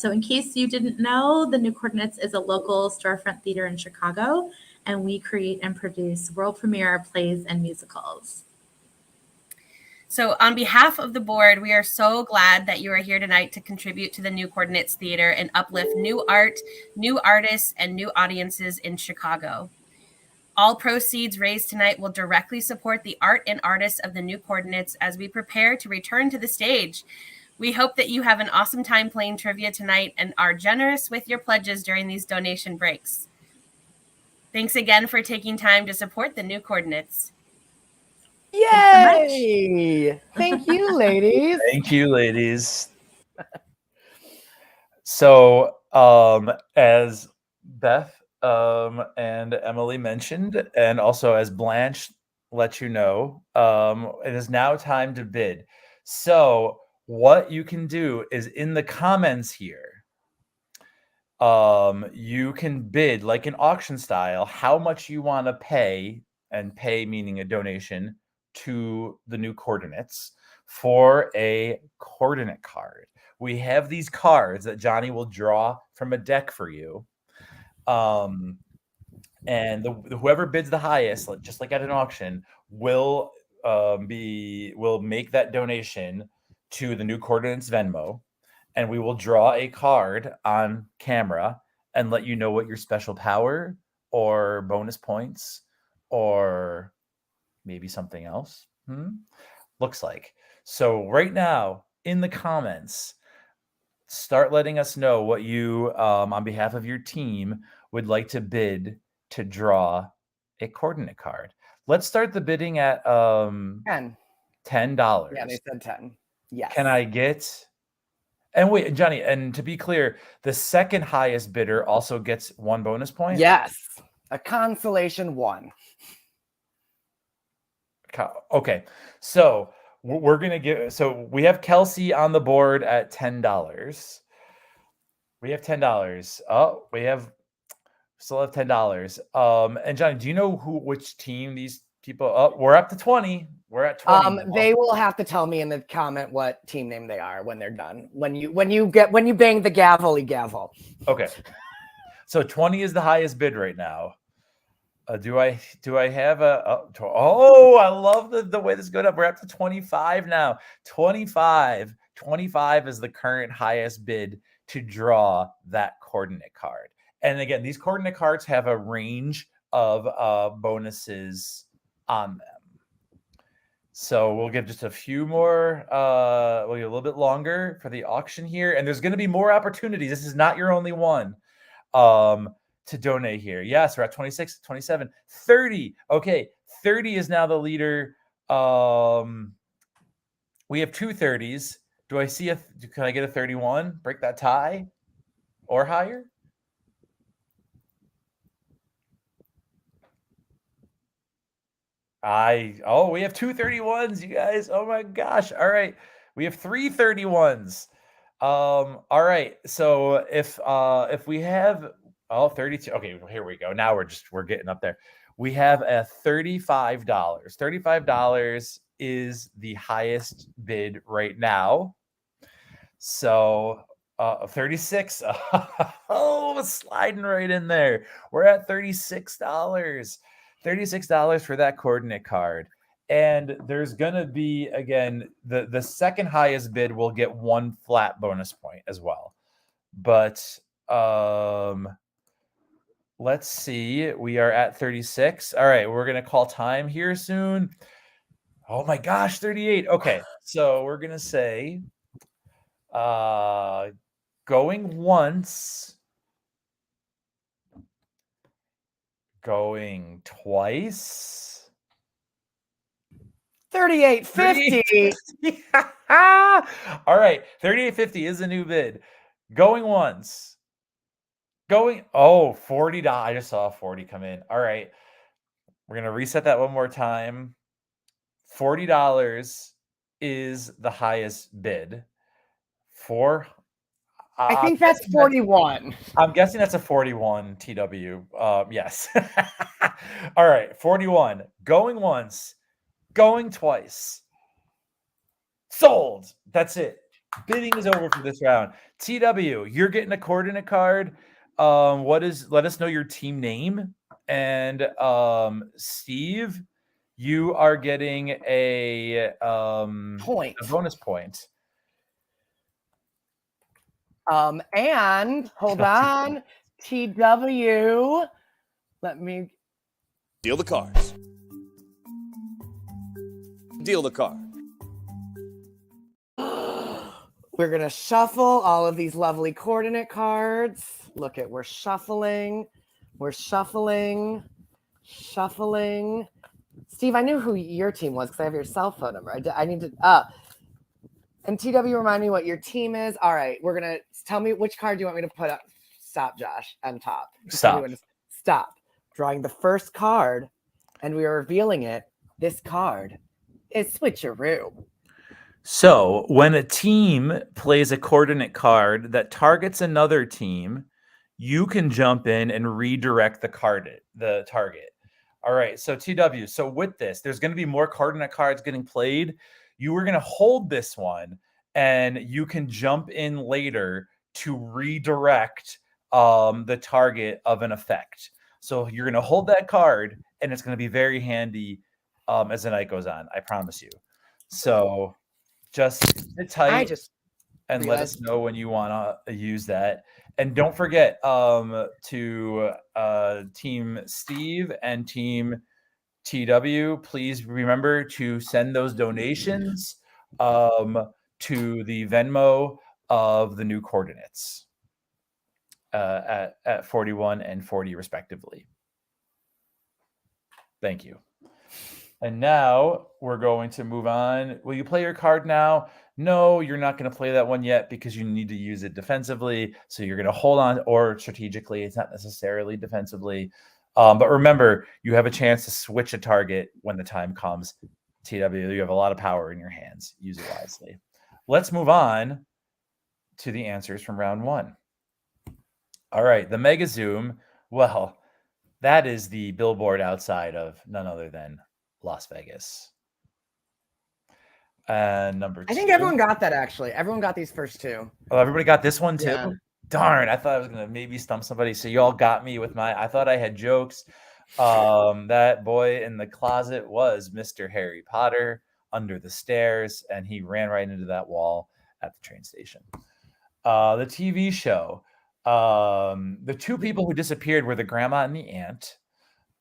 J: So in case you didn't know, the New Coordinates is a local storefront theater in Chicago, and we create and produce world premiere plays and musicals.
I: So on behalf of the board, we are so glad that you are here tonight to contribute to the New Coordinates Theater and uplift new art, new artists, and new audiences in Chicago. All proceeds raised tonight will directly support the art and artists of the New Coordinates as we prepare to return to the stage. We hope that you have an awesome time playing trivia tonight and are generous with your pledges during these donation breaks. Thanks again for taking time to support the New Coordinates.
A: Yay! Thank you, ladies.
B: Thank you, ladies. So, as Beth and Emily mentioned, and also as Blanche let you know, it is now time to bid. So, what you can do is in the comments here, you can bid like an auction style how much you want to pay, and pay meaning a donation, to the New Coordinates for a coordinate card. We have these cards that Johnny will draw from a deck for you. And whoever bids the highest, just like at an auction, will make that donation to the New Coordinates Venmo, and we will draw a card on camera and let you know what your special power or bonus points or maybe something else looks like. So right now in the comments, start letting us know what you on behalf of your team would like to bid to draw a coordinate card. Let's start the bidding at $10.
A: Yeah, they said 10. Yes.
B: Can I get, and wait, Johnny, and to be clear, the second highest bidder also gets one bonus point?
A: Yes. A consolation 1.
B: Okay, so we're gonna give. So we have Kelsey on the board at $10. We have $10. Oh, still have $10. And Johnny, do you know which team these people? Oh, we're up to 20. We're at 20.
A: They will have to tell me in the comment what team name they are when they're done. When you bang the gavel.
B: Okay, so 20 is the highest bid right now. Do I have a I love the way this is going up. We're up to 25 now. 25 is the current highest bid to draw that coordinate card. And again, these coordinate cards have a range of bonuses on them. So we'll give just a few more, we'll get a little bit longer for the auction here, and there's going to be more opportunities. This is not your only one. To donate here. Yes, we're at 26, 27, 30. Okay, 30 is now the leader. We have two 30s. Can I get a 31? Break that tie or higher? We have two 31s, you guys. Oh my gosh. All right. We have three 31s. All right. So if we have 32. Okay, here we go. Now we're getting up there. We have a $35. $35 is the highest bid right now. So 36. Oh, sliding right in there. We're at $36. $36 for that coordinate card. And there's going to be, again, the second highest bid will get 1 flat bonus point as well. But let's see. We are at 36. All right, we're going to call time here soon. Oh my gosh, 38. Okay, so we're going to say going once, going twice.
A: 38.50.
B: All right, 38.50 is a new bid. Going once. Going $40. I just saw 40 come in. All right. We're going to reset that one more time. $40 is the highest bid.
A: I think that's 41.
B: I'm guessing that's a 41 TW. Yes. All right, 41. Going once, going twice. Sold. That's it. Bidding is over for this round. TW, you're getting a coordinate card. Let us know your team name. And Steve, you are getting a bonus point.
A: And hold on, TW. Let me
K: deal the cards. Deal the card.
A: We're gonna shuffle all of these lovely coordinate cards. Look at, we're shuffling. Shuffling. Steve, I knew who your team was because I have your cell phone number. I need to. And TW, remind me what your team is. All right, we're gonna tell me which card do you want me to put up. Stop, Josh, on top. Stop. Drawing the first card, and we are revealing it. This card is switcheroo.
B: So when a team plays a coordinate card that targets another team, you can jump in and redirect the target. All right, so TW. So with this, there's going to be more coordinate cards getting played. You were going to hold this one, and you can jump in later to redirect the target of an effect. So you're going to hold that card, and it's going to be very handy as the night goes on. I promise you. So just sit tight and let us know when you want to use that. And don't forget to Team Steve and Team TW, please remember to send those donations to the Venmo of the new coordinates at 41 and 40 respectively. Thank you. And now we're going to move on. Will you play your card now? No, you're not going to play that one yet because you need to use it defensively. So you're going to hold on, or strategically. It's not necessarily defensively. But remember, you have a chance to switch a target when the time comes. TW, you have a lot of power in your hands. Use it wisely. Let's move on to the answers from round one. All right, the Mega Zoom. Well, that is the billboard outside of none other than Las Vegas. And number 2.
A: I think everyone got that, actually. Everyone got these first two.
B: Oh, everybody got this one too?
A: Yeah.
B: Darn, I thought I was going to maybe stump somebody. So you all got me with I thought I had jokes. That boy in the closet was Mr. Harry Potter under the stairs, and he ran right into that wall at the train station. The TV show. The two people who disappeared were the grandma and the aunt.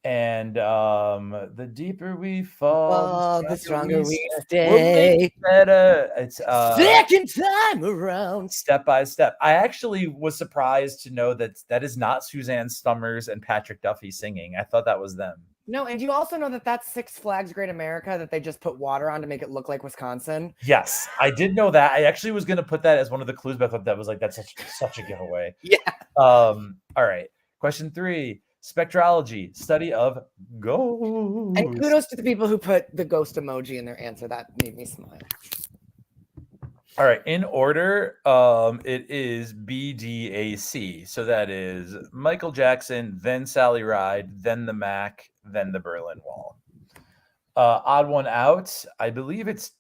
B: And the deeper we fall,
A: the stronger we stay.
B: Better. It's
A: second time around.
B: Step by step. I actually was surprised to know that is not Suzanne Stummers and Patrick Duffy singing. I thought that was them.
A: No, and you also know that that's Six Flags Great America that they just put water on to make it look like Wisconsin.
B: Yes, I did know that. I actually was going to put that as one of the clues, but I thought that was that's such a giveaway.
A: Yeah.
B: All right. Question 3. Spectrology, study of ghosts.
A: And kudos to the people who put the ghost emoji in their answer. That made me smile.
B: All right. In order, it is BDAC. So that is Michael Jackson, then Sally Ride, then the Mac, then the Berlin Wall. Odd one out. I believe it's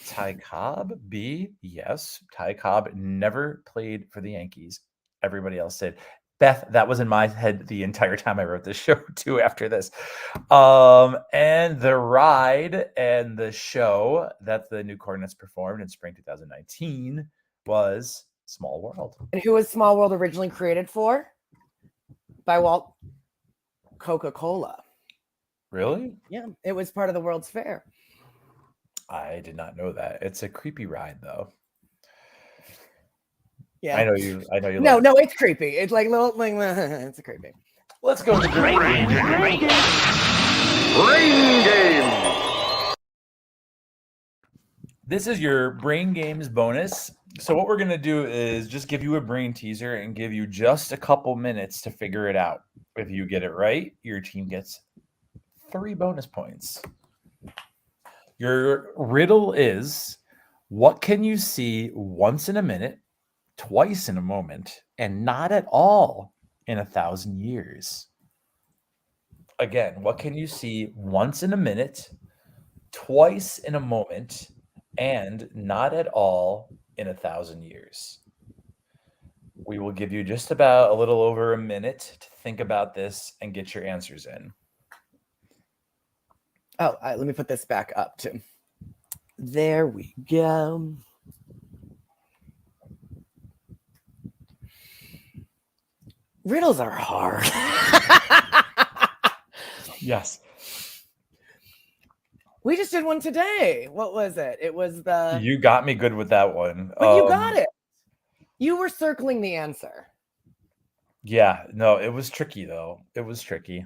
B: Ty Cobb. B. Yes. Ty Cobb never played for the Yankees. Everybody else did. Beth, that was in my head the entire time I wrote this show too after this. And the ride and the show that the New Coordinates performed in spring 2019 was Small World.
A: And who was Small World originally created for? By Walt Coca-Cola.
B: Really?
A: Yeah, it was part of the World's Fair.
B: I did not know that. It's a creepy ride though.
A: Yeah.
B: I know you
A: No, it's creepy. It's like little like it's creepy.
B: Let's go to the brain game.
G: Brain game.
B: This is your brain games bonus. So what we're going to do is just give you a brain teaser and give you just a couple minutes to figure it out. If you get it right, your team gets 3 bonus points. Your riddle is, what can you see once in a minute, twice in a moment, and not at all in 1,000 years? Again, what can you see once in a minute, twice in a moment, and not at all in 1,000 years? We will give you just about a little over a minute to think about this and get your answers in.
A: Oh, let me put this back up too. There we go. Riddles are hard.
B: Yes.
A: We just did one today. What was it? It was the...
B: You got me good with that one.
A: But you got it. You were circling the answer.
B: Yeah, no, it was tricky though. It was tricky.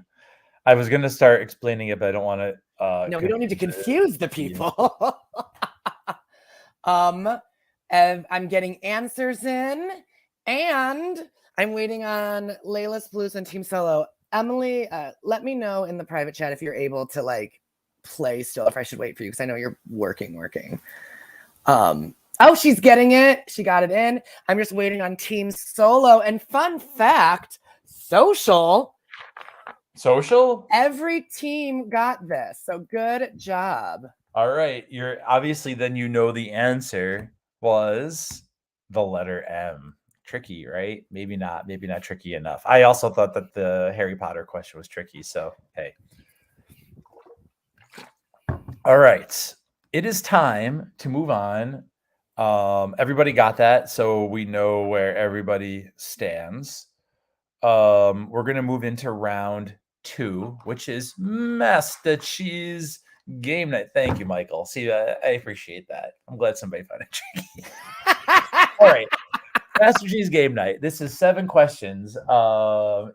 B: I was going to start explaining it, but I don't want to...
A: no, we don't need to confuse the people. And I'm getting answers in, and I'm waiting on Layla's Blues and Team Solo. Emily, let me know in the private chat if you're able to like play still, if I should wait for you, because I know you're working. Oh, she's getting it. She got it in. I'm just waiting on Team Solo. And fun fact, social. Every team got this. So good job.
B: All right. You're obviously then the answer was the letter M. Tricky, right? Maybe not tricky enough. I also thought that the Harry Potter question was tricky. So, hey. All right. It is time to move on. Everybody got that, so we know where everybody stands. We're going to move into round 2, which is Master Cheese Game Night. Thank you, Michael. See, I appreciate that. I'm glad somebody found it tricky. All right. Master Cheese Game Night. This is 7 questions.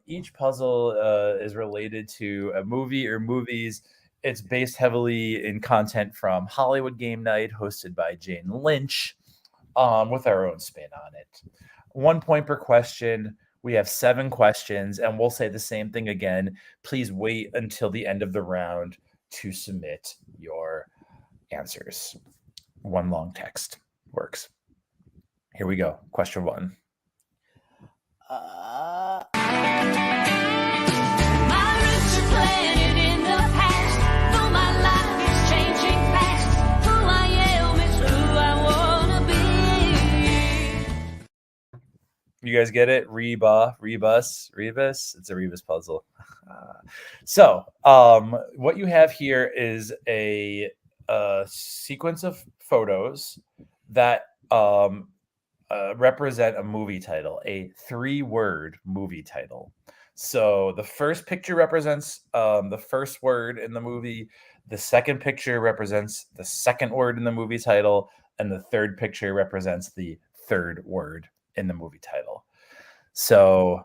B: Each puzzle is related to a movie or movies. It's based heavily in content from Hollywood Game Night, hosted by Jane Lynch, with our own spin on it. 1 point per question. We have 7 questions, and we'll say the same thing again. Please wait until the end of the round to submit your answers. 1 long text works. Here we go. Question 1. You guys get it? Rebus. It's a Rebus puzzle. So, what you have here is a sequence of photos that represent a movie title, a 3-word movie title. So the first picture represents the first word in the movie. The second picture represents the second word in the movie title. And the third picture represents the third word in the movie title. So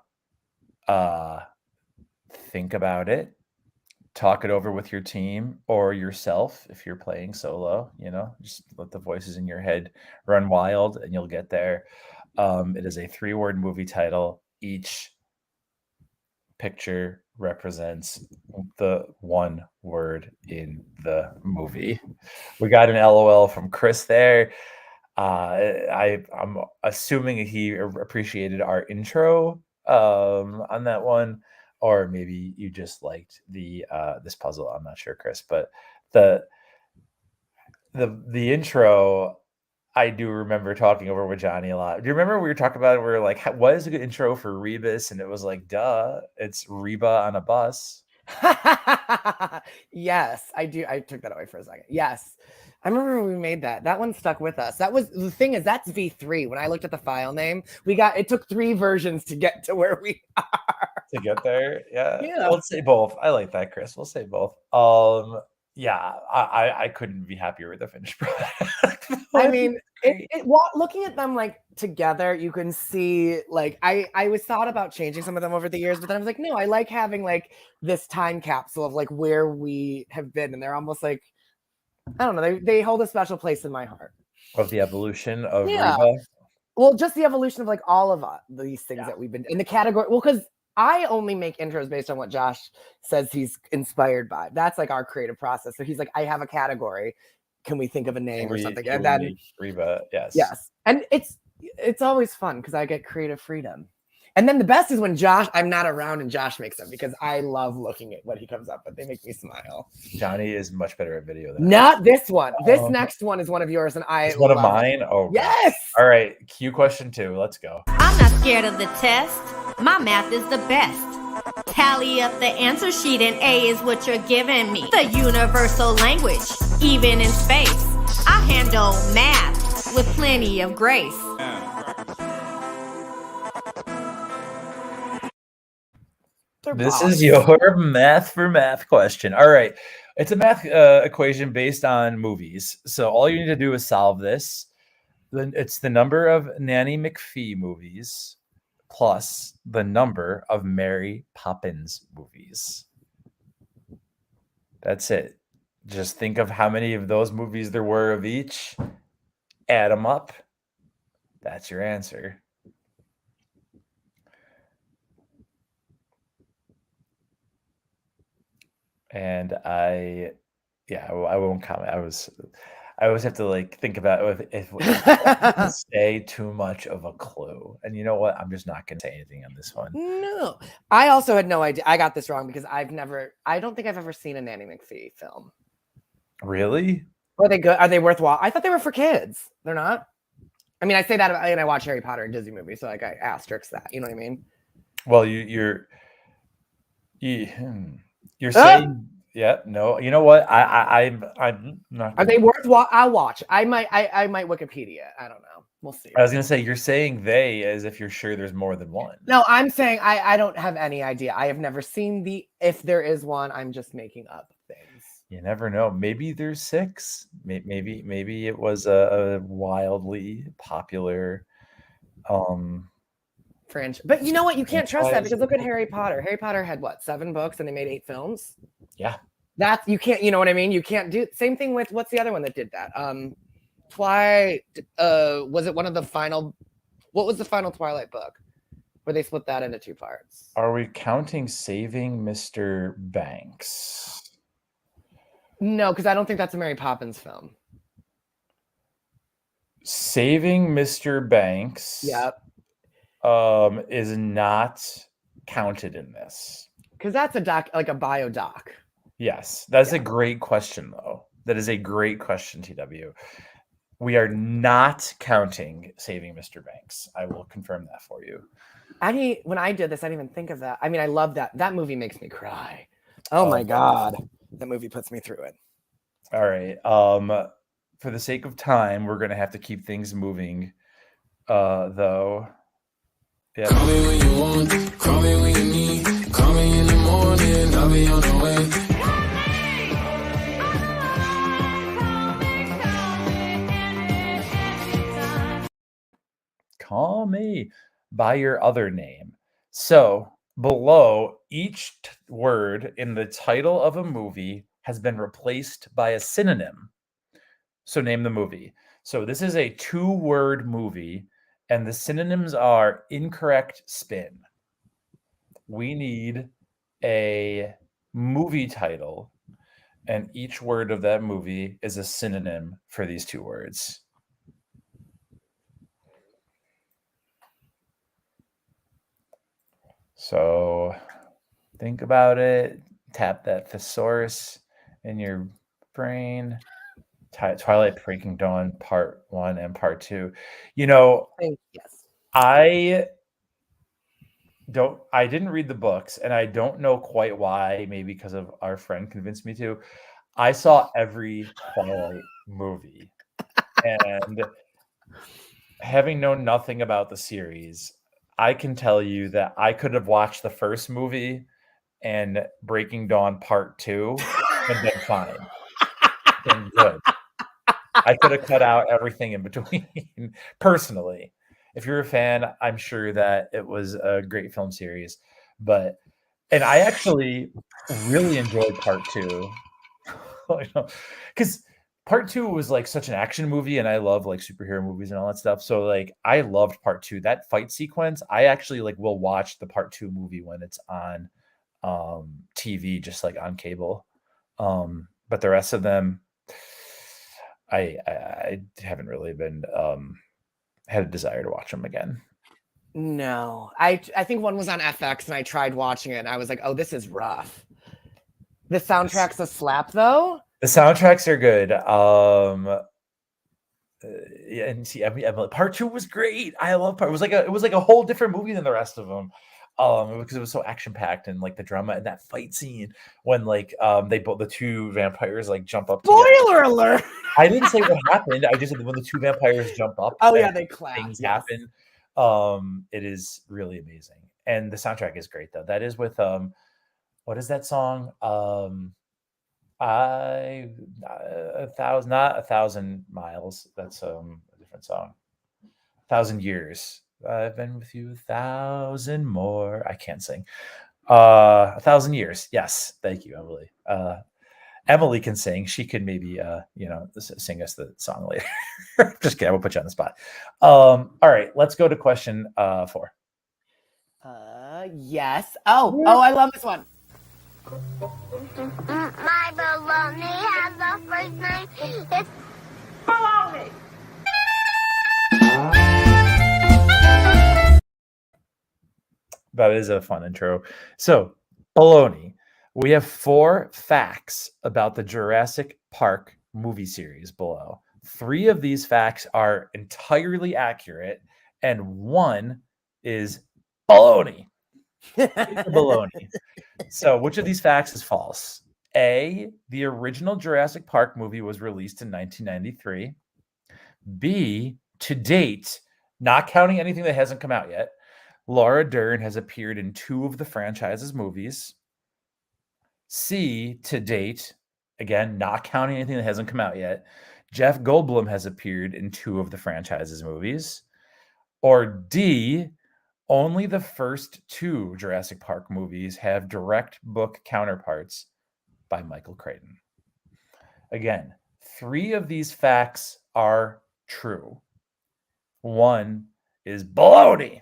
B: think about it. Talk it over with your team or yourself if you're playing solo. Just let the voices in your head run wild and you'll get there. It is a 3-word movie title. Each picture represents the 1 word in the movie. We got an LOL from Chris there. I'm assuming he appreciated our intro on that one. Or maybe you just liked the this puzzle. I'm not sure, Chris, but the intro, I do remember talking over with Johnny a lot. Do you remember we were talking about it? We were like, what is a good intro for Rebus? And it was like, duh, it's Reba on a bus.
A: Yes, I do. I took that away for a second. Yes. I remember when we made that. That one stuck with us. That was the thing is that's V3. When I looked at the file name, it took 3 versions to get to where we are.
B: To get there. Yeah.
A: Yeah.
B: Let's say both. I like that, Chris. We'll say both. Yeah, I couldn't be happier with the finished product.
A: I mean, looking at them like together, you can see like I was thought about changing some of them over the years, but then I was like, no, I like having like this time capsule of like where we have been, and they're almost like I don't know, they hold a special place in my heart.
B: Of the evolution of
A: Yeah.
B: Reba.
A: Well, just the evolution of like all of these things that we've been in the category. Well, because I only make intros based on what Josh says he's inspired by. That's like our creative process. So he's like, I have a category. Can we think of a name or something? And then
B: Reba, yes.
A: Yes. And it's always fun because I get creative freedom. And then the best is when I'm not around and Josh makes them because I love looking at what he comes up with. They make me smile.
B: Johnny is much better at video than
A: Not this one. This next one is one of yours, and
B: it's one of mine.
A: It.
B: Oh
A: yes.
B: All right. Cue question 2. Let's go.
L: I'm not scared of the test. My math is the best. Tally up the answer sheet and A is what you're giving me. The universal language, even in space. I handle math with plenty of grace.
B: This is your math for math question. All right. It's a math equation based on movies. So all you need to do is solve this. Then it's the number of Nanny McPhee movies plus the number of Mary Poppins movies. That's it. Just think of how many of those movies there were of each. Add them up. That's your answer. And I won't comment. I always have to like think about if say too much of a clue. And you know what? I'm just not going to say anything on this one.
A: No, I also had no idea. I got this wrong because I don't think I've ever seen a Nanny McPhee film.
B: Really?
A: Are they good? Are they worthwhile? I thought they were for kids. They're not. I mean, I say that and I watch Harry Potter and Disney movies, so like I asterisk that. You know what I mean?
B: Well, you're saying, yeah, no. You know what? I'm not.
A: Are they worthwhile? I'll watch. I might Wikipedia. I don't know. We'll see.
B: I was gonna say you're saying they as if you're sure there's more than one.
A: No, I'm saying I don't have any idea. I have never seen if there is one. I'm just making up things.
B: You never know. Maybe there's 6. Maybe it was a wildly popular
A: French. But you know what? You can't trust that because look at Harry Potter. Harry Potter had what, 7 books and they made 8 films?
B: Yeah.
A: That's you can't, you know what I mean? You can't do same thing with what's the other one that did that? Was it one of the final what was the final Twilight book? Where they split that into 2 parts.
B: Are we counting Saving Mr. Banks?
A: No, because I don't think that's a Mary Poppins film.
B: Saving Mr. Banks.
A: Yep.
B: Is not counted in this.
A: Because that's a doc, like a bio doc.
B: Yes, that's a great question, though. That is a great question, TW. We are not counting Saving Mr. Banks. I will confirm that for you.
A: When I did this, I didn't even think of that. I mean, I love that. That movie makes me cry. Oh my God. That movie puts me through it.
B: All right. For the sake of time, we're going to have to keep things moving, though. Yeah.
M: Call me when you want, call me when you need, call me in the morning, I'll be on the way.
B: Call me by your other name. So below each word in the title of a movie has been replaced by a synonym. So name the movie. So this is a 2-word movie. And the synonyms are incorrect spin. We need a movie title, and each word of that movie is a synonym for these 2 words. So think about it. Tap that thesaurus in your brain. Twilight Breaking Dawn Part 1 and Part 2. You know,
A: Yes.
B: I didn't read the books, and I don't know quite why, maybe because of our friend convinced me to. I saw every Twilight movie, and having known nothing about the series, I can tell you that I could have watched the first movie and Breaking Dawn Part 2 and been fine. Been good. I could have cut out everything in between, personally. If you're a fan, I'm sure that it was a great film series. And I actually really enjoyed Part 2. Because Part 2 was like such an action movie, and I love like superhero movies and all that stuff. So like I loved Part 2. That fight sequence, I actually like will watch the Part 2 movie when it's on TV, just like on cable. But the rest of them, I haven't really been had a desire to watch them again.
A: No, I think one was on FX, and I tried watching it, and I was like, "Oh, this is rough." The soundtrack's a slap, though.
B: The soundtracks are good. Yeah, and see, I mean, Part 2 was great. I love Part. It was like a whole different movie than the rest of them. Because it was so action packed, and like the drama and that fight scene when like the two vampires like jump up.
A: Spoiler alert!
B: I didn't say what happened. I just said when the two vampires jump up.
A: Oh yeah, they clap.
B: Things
A: yes.
B: happen. It is really amazing, and the soundtrack is great though. That is with what is that song? Not 1,000 miles. That's a different song. 1,000 years. I've been with you 1,000 more. I can't sing. 1,000 years. Yes, thank you, Emily. Emily can sing. She could maybe sing us the song later. Just kidding. I will put you on the spot. All right, let's go to question 4.
A: Yes. Oh, I love this one.
F: My baloney has a first name. It's baloney.
B: That is a fun intro. So, baloney. We have 4 facts about the Jurassic Park movie series below. 3 of these facts are entirely accurate, and 1 is baloney. Baloney. So, which of these facts is false? A, the original Jurassic Park movie was released in 1993. B, to date, not counting anything that hasn't come out yet, Laura Dern has appeared in 2 of the franchise's movies. C, to date, again, not counting anything that hasn't come out yet, Jeff Goldblum has appeared in 2 of the franchise's movies. Or D, only the first 2 Jurassic Park movies have direct book counterparts by Michael Crichton. Again, 3 of these facts are true. 1 is baloney.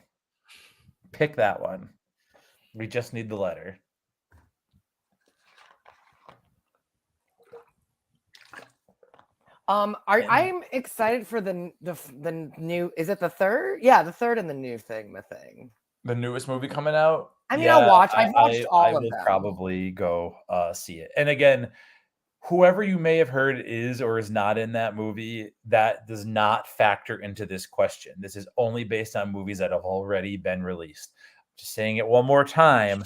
B: Pick that one. We just need the letter.
A: I'm excited for the new. Is it the third? Yeah, the third and the new thing. The thing.
B: The newest movie coming out.
A: I mean, I've watched all of them.
B: Probably go see it. And again, whoever you may have heard is or is not in that movie, that does not factor into this question. This is only based on movies that have already been released. Just saying it one more time.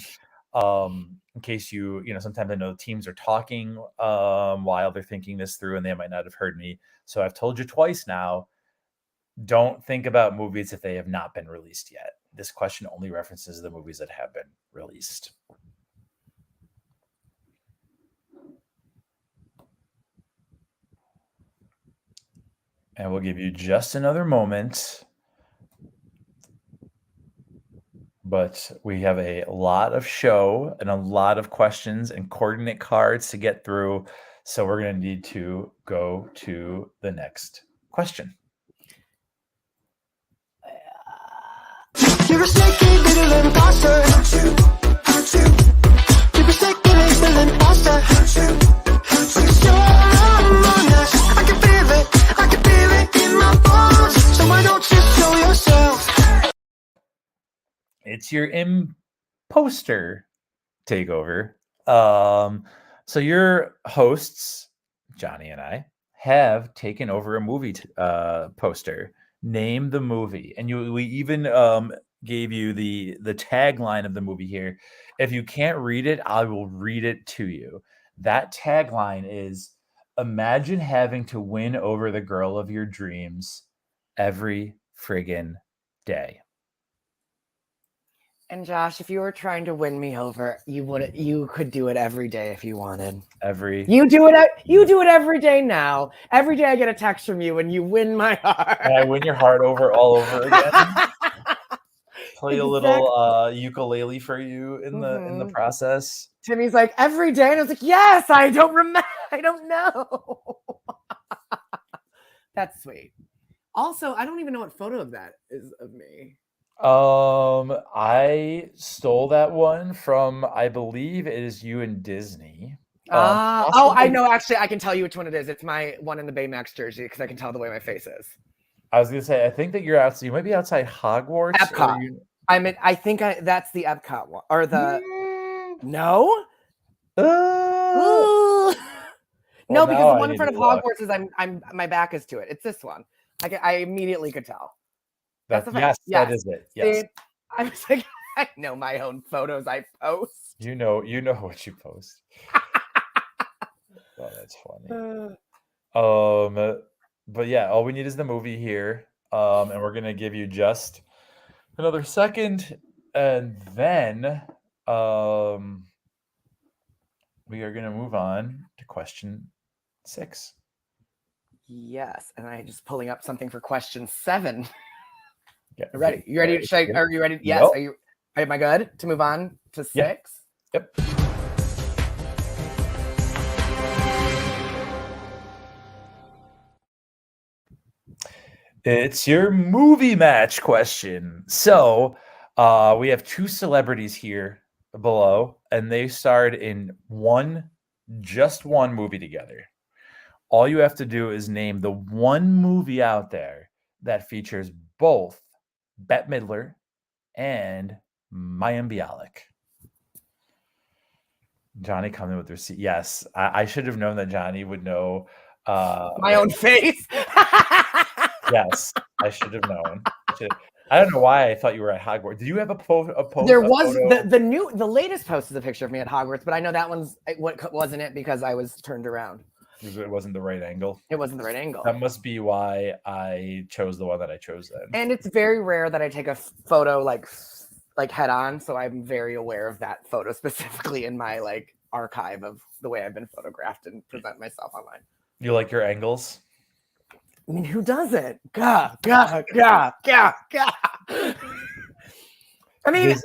B: In case sometimes I know teams are talking while they're thinking this through and they might not have heard me. So I've told you twice now, don't think about movies if they have not been released yet. This question only references the movies that have been released. And we'll give you just another moment. But we have a lot of show and a lot of questions and coordinate cards to get through. So we're going to need to go to the next question.
D: You're a sneaky little imposter. You're a sneaky little imposter. You're among us. I can feel it in my bones. So why don't you show yourself?
B: It's your imposter takeover. So your hosts, Johnny and I, have taken over a movie poster. Name the movie, and we even gave you the tagline of the movie here. If you can't read it, I will read it to you. That tagline is, imagine having to win over the girl of your dreams every friggin' day.
A: And Josh, if you were trying to win me over, you could do it every day if you wanted. You do it every day now. Every day I get a text from you and you win my heart.
B: And I win your heart over all over again. Play a little ukulele for you in the process.
A: Timmy's like, every day, and I was like, yes, I don't remember. I don't know. That's sweet. Also, I don't even know what photo of that is of me.
B: I stole that one from, I believe it is you and Disney.
A: I know. Actually, I can tell you which one it is. It's my one in the Baymax jersey because I can tell the way my face is.
B: I was gonna say, I think that you might be outside Hogwarts.
A: Epcot. I think that's the Epcot one or the no. No, because the one in front of Hogwarts is I'm my back is to it. It's this one. I immediately could tell.
B: That is it. Yes.
A: See, I was like, I know my own photos I post.
B: You know what you post. Oh, that's funny. But yeah, all we need is the movie here. And we're gonna give you just another second, and then we are gonna move on to question 6.
A: Yes, and I'm just pulling up something for question 7.
B: Yeah.
A: Ready? You ready? Are you ready? Yes.
B: Nope.
A: Are you? Am I good to move on to 6?
B: Yep. It's your movie match question. So we have 2 celebrities here below, and they starred in just one movie together. All you have to do is name the one movie out there that features both Bette Midler and Mayim Bialik. Johnny coming with receipt. Yes, I should have known that Johnny would know
A: my own face.
B: Yes, I should have known. I don't know why I thought you were at Hogwarts. Did you have a post?
A: There was the latest post is a picture of me at Hogwarts, but I know that one's what wasn't it because I was turned around.
B: It wasn't the right angle.
A: It wasn't the right angle.
B: That must be why I chose the one that I chose then.
A: And it's very rare that I take a photo like head on, so I'm very aware of that photo specifically in my archive of the way I've been photographed and present myself online.
B: You like your angles?
A: I mean, who doesn't? Gah. I mean,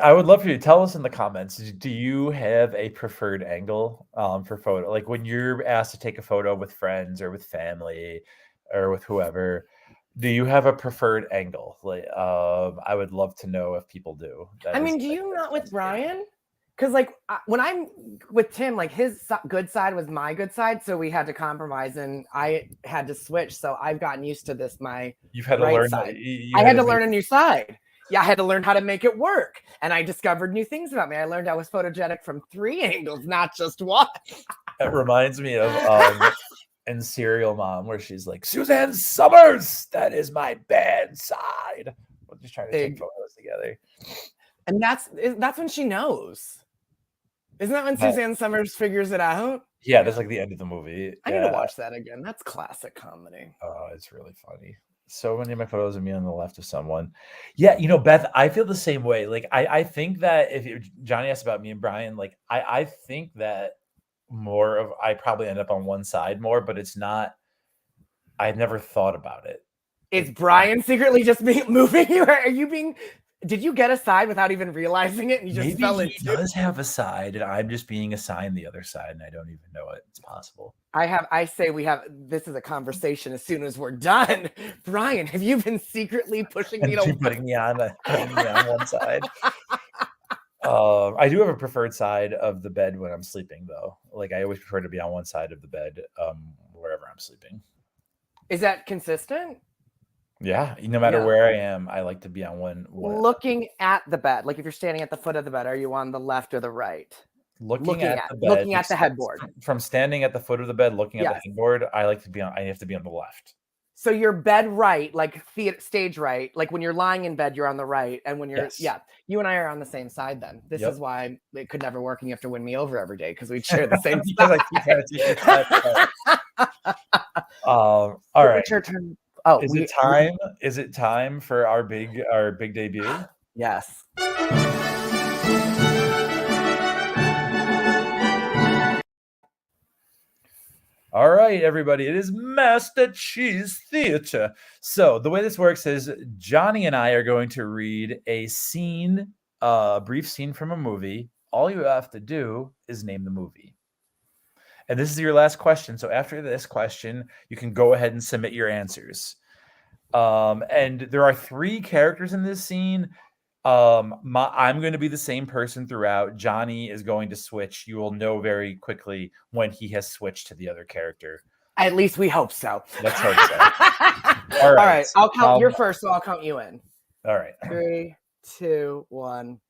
B: I would love for you to tell us in the comments. Do you have a preferred angle for photo? Like when you're asked to take a photo with friends or with family or with whoever, do you have a preferred angle? Like, I would love to know if people do.
A: I mean, do you not with Brian? Because when I'm with Tim, his good side was my good side, so we had to compromise, and I had to switch. So I've gotten used to this. You've had to learn. I had to learn a new side. Yeah, I had to learn how to make it work, and I discovered new things about me. I learned I was photogenic from 3 angles, not just one.
B: It reminds me of in Serial Mom, where she's like, Suzanne Summers, that is my bad side. We're just trying to take photos together,
A: and that's when she knows. Isn't that when Suzanne Summers figures it out?
B: Yeah, that's like the end of the movie.
A: I need to watch that again. That's classic comedy.
B: Oh, it's really funny. So many of my photos of me on the left of someone. Yeah, Beth, I feel the same way. I think that Johnny asked about me and Brian, I think that I probably end up on one side more, but it's not. I've never thought about it.
A: Is Brian secretly just moving you? Are you being? Did you get a side without even realizing it? And you just
B: Maybe
A: fell
B: he
A: into
B: does have a side, and I'm just being assigned the other side, and I don't even know it. It's possible.
A: I say we have. This is a conversation as soon as we're done. Brian, have you been secretly pushing me to
B: putting me on one side? I do have a preferred side of the bed when I'm sleeping, though. I always prefer to be on one side of the bed, wherever I'm sleeping.
A: Is that consistent?
B: Yeah, no matter where I am, I like to be on one.
A: Looking at the bed, if you're standing at the foot of the bed, are you on the left or the right?
B: Looking at the bed,
A: looking at the headboard.
B: From standing at the foot of the bed, looking at
A: Yes.
B: the headboard, I have to be on the left.
A: So you're bed right, like stage right. Like when you're lying in bed, you're on the right, and when you're you and I are on the same side. Then this is why it could never work, and you have to win me over every day because we share the same
B: because
A: side.
B: I keep trying to take your side. All right.
A: It's your turn. Oh,
B: is it time? Is it time for our big debut?
A: Yes.
B: All right, everybody. It is Master Cheese Theater. So the way this works is Johnny and I are going to read a scene, a brief scene from a movie. All you have to do is name the movie. And this is your last question. So after this question, you can go ahead and submit your answers. And there are 3 characters in this scene. I'm going to be the same person throughout. Johnny is going to switch. You will know very quickly when he has switched to the other character.
A: At least we hope so.
B: Let's hope so. All right.
A: I'll count. You're first, so I'll count you in.
B: All right.
A: 3, 2, 1.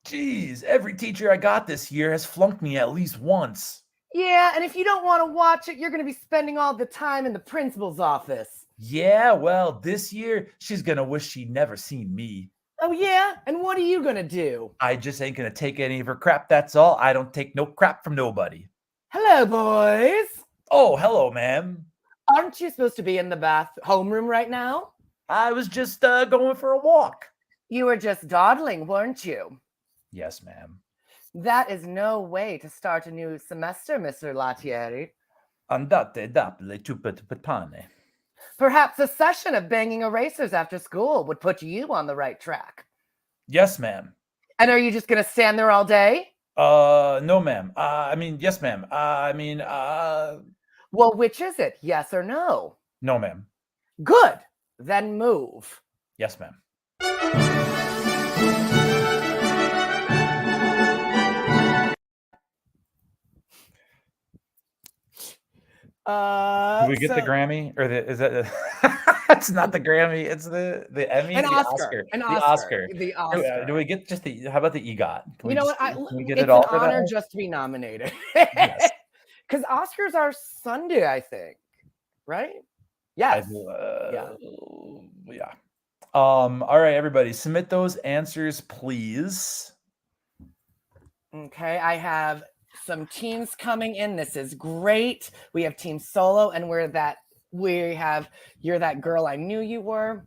B: Geez, every teacher I got this year has flunked me at least once.
A: Yeah, and if you don't want to watch it, you're going to be spending all the time in the principal's office.
B: Yeah, well, this year she's going to wish she'd never seen me.
A: Oh, yeah? And what are you going to do?
B: I just ain't going to take any of her crap, that's all. I don't take no crap from nobody.
A: Hello, boys.
B: Oh, hello, ma'am.
A: Aren't you supposed to be in the homeroom right now?
B: I was just going for a walk.
A: You were just dawdling, weren't you?
B: Yes, ma'am.
A: That is no way to start a new semester, Mr. Lattieri.
B: Andate dapple tu pane.
A: Perhaps a session of banging erasers after school would put you on the right track.
B: Yes, ma'am.
A: And are you just going to stand there all day?
B: No, ma'am. Yes, ma'am.
A: Well, which is it? Yes or no?
B: No, ma'am.
A: Good. Then move.
B: Yes, ma'am. Do we get the Grammy or is that? It's not the Grammy. It's the Emmy.
A: An
B: the
A: Oscar.
B: The Oscar.
A: The Oscar.
B: Do we get just the? How about the EGOT?
A: You know what?
B: Can we get
A: it's
B: it all
A: an
B: for that
A: honor
B: one?
A: just to be nominated.
B: Yes.
A: Because Oscars are Sunday, I think. Right? Yes.
B: Yeah. All right, everybody, submit those answers, please.
A: Okay, I have some teams coming in. This is great. We have Team Solo, and you're that girl I knew you were.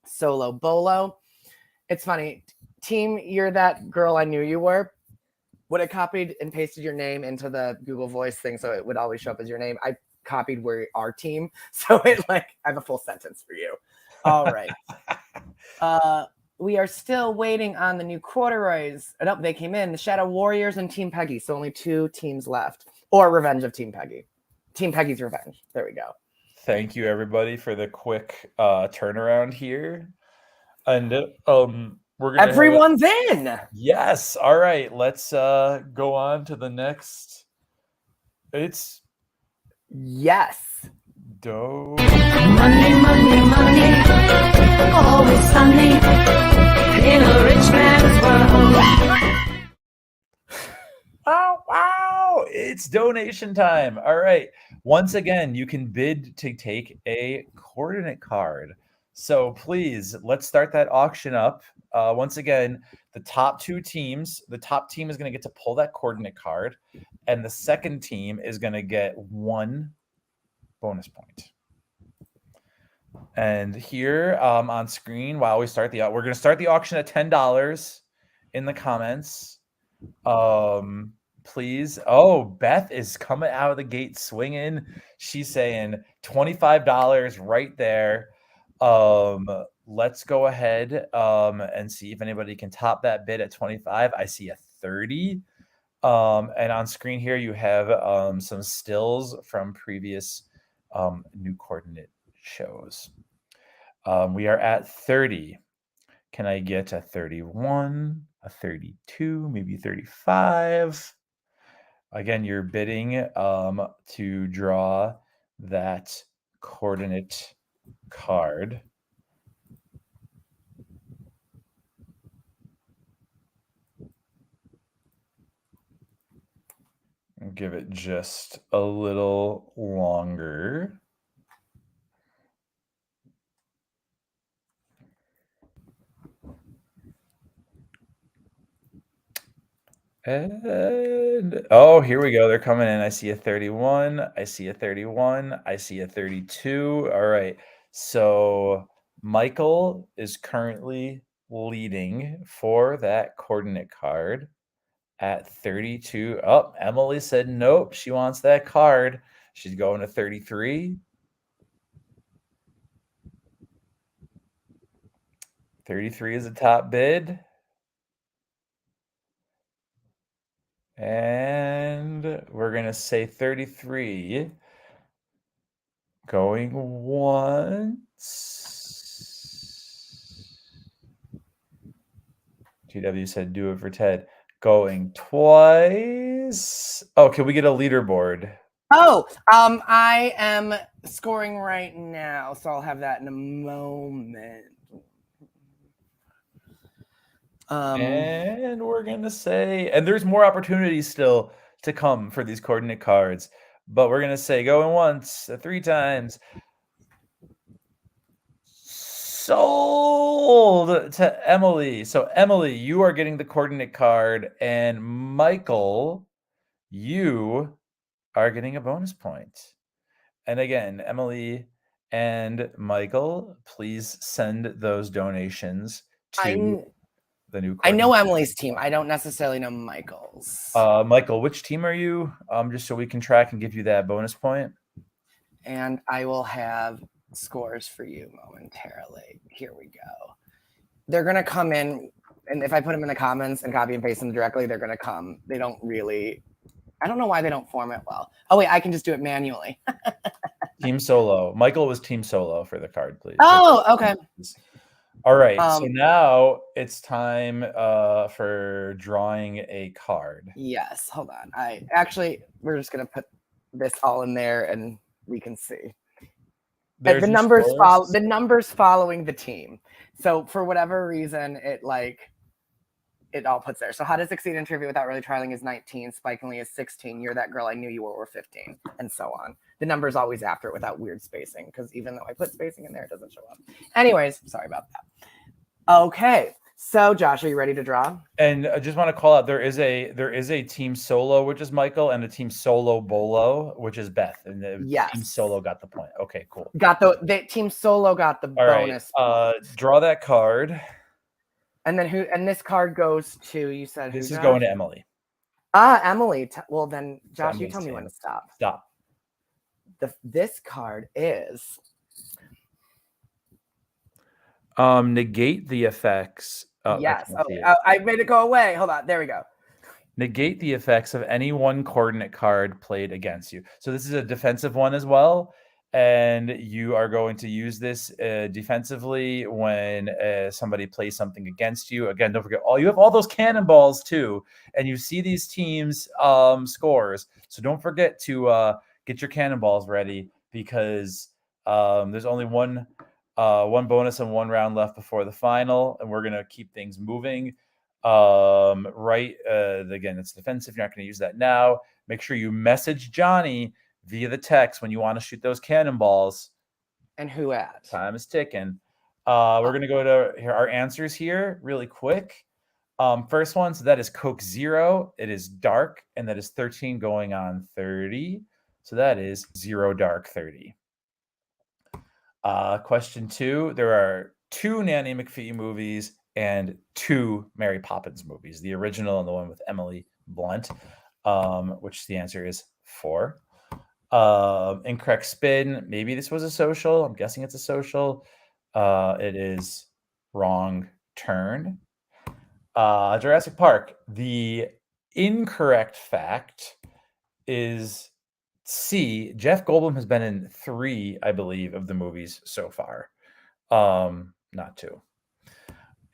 A: Solo Bolo. It's funny. Team, you're that girl I knew you were. When I copied and pasted your name into the Google Voice thing, so it would always show up as your name, I copied where our team. So I have a full sentence for you. All right. We are still waiting on the new corduroys. No, they came in. The Shadow Warriors and Team Peggy. So only 2 teams left. Or Revenge of Team Peggy. Team Peggy's Revenge. There we go.
B: Thank you, everybody, for the quick turnaround here. And we're gonna
A: everyone's in.
B: Yes. All right. Let's go on to the next. It's
A: yes.
E: Money, money, money, always sunny in a rich man's world.
B: Wow. It's donation time. All right. Once again, you can bid to take a coordinate card. So please, let's start that auction up. Once again, the top 2 teams, the top team is going to get to pull that coordinate card, and the second team is going to get 1 bonus point. And here on screen, while we start we're going to start the auction at $10 in the comments. Please. Oh, Beth is coming out of the gate swinging. She's saying $25 right there. Let's go ahead and see if anybody can top that bid at 25. I see a 30. And on screen here, you have some stills from previous new coordinate shows. We are at 30. Can I get a 31, a 32, maybe 35? Again, you're bidding to draw that coordinate card. I'll give it just a little longer. And oh, here we go. They're coming in. I see a 31. I see a 31. I see a 32. All right. So Michael is currently leading for that coordinate card at 32. Oh, Emily said nope. She wants that card. She's going to 33. 33 is the top bid. And we're going to say 33. Going once. GW said do it for Ted. Going twice. Oh, can we get a leaderboard?
A: Oh, I am scoring right now, so I'll have that in a moment.
B: And we're going to say, and there's more opportunities still to come for these coordinate cards, but we're going to say going once, 3 times. Sold to Emily. So Emily, you are getting the coordinate card, and Michael, you are getting a bonus point. And again, Emily and Michael, please send those donations to the new
A: I know
B: coordinate.
A: Emily's team. I don't necessarily know Michael's.
B: Michael, which team are you? Just so we can track and give you that bonus point.
A: And I will have scores for you momentarily. Here we go. They're going to come in, and if I put them in the comments and copy and paste them directly, they're going to come. They don't really, I don't know why they don't format well. Oh, wait, I can just do it manually.
B: Team solo. Michael was team solo for the card, please.
A: Oh, okay.
B: All right. So now it's time for drawing a card.
A: Yes. Hold on. We're just going to put this all in there and we can see.
B: There's
A: the numbers following the team. So for whatever reason, it all puts there. So how to succeed in trivia without really trying is 19. Spike Lee is 16. You're that girl I knew you were 15, and so on. The number's always after it without weird spacing, because even though I put spacing in there, it doesn't show up. Anyways, sorry about that. Okay. So Josh, are you ready to draw?
B: And I just want to call out there is a team solo, which is Michael, and a team solo bolo, which is Beth. And the team solo got the point. Okay, cool.
A: Got the team solo got the bonus.
B: Draw that card.
A: And then and this card goes to, you said
B: this is going to Emily.
A: Emily. Well then, Josh, you tell me when to stop.
B: Stop.
A: This card is
B: negate the effects.
A: Yes. I made it go away. Hold on. There we go.
B: Negate the effects of any one coordinate card played against you. So this is a defensive one as well. And you are going to use this defensively when somebody plays something against you. Again, don't forget, you have all those cannonballs too. And you see these teams' scores. So don't forget to get your cannonballs ready, because there's only one bonus and one round left before the final, and we're going to keep things moving. Again, it's defensive. You're not going to use that now. Make sure you message Johnny via the text when you want to shoot those cannonballs.
A: And who at?
B: Time is ticking. We're going to go to our answers here really quick. First one, so that is Coke 0. It is dark, and that is 13 going on 30. So that is 0 dark 30. Question 2, there are 2 Nanny McPhee movies and 2 Mary Poppins movies, the original and the one with Emily Blunt, which the answer is 4. Incorrect spin. Maybe this was a social. I'm guessing it's a social. It is wrong turn. Jurassic Park. The incorrect fact is C. Jeff Goldblum has been in 3, I believe, of the movies so far. Not 2.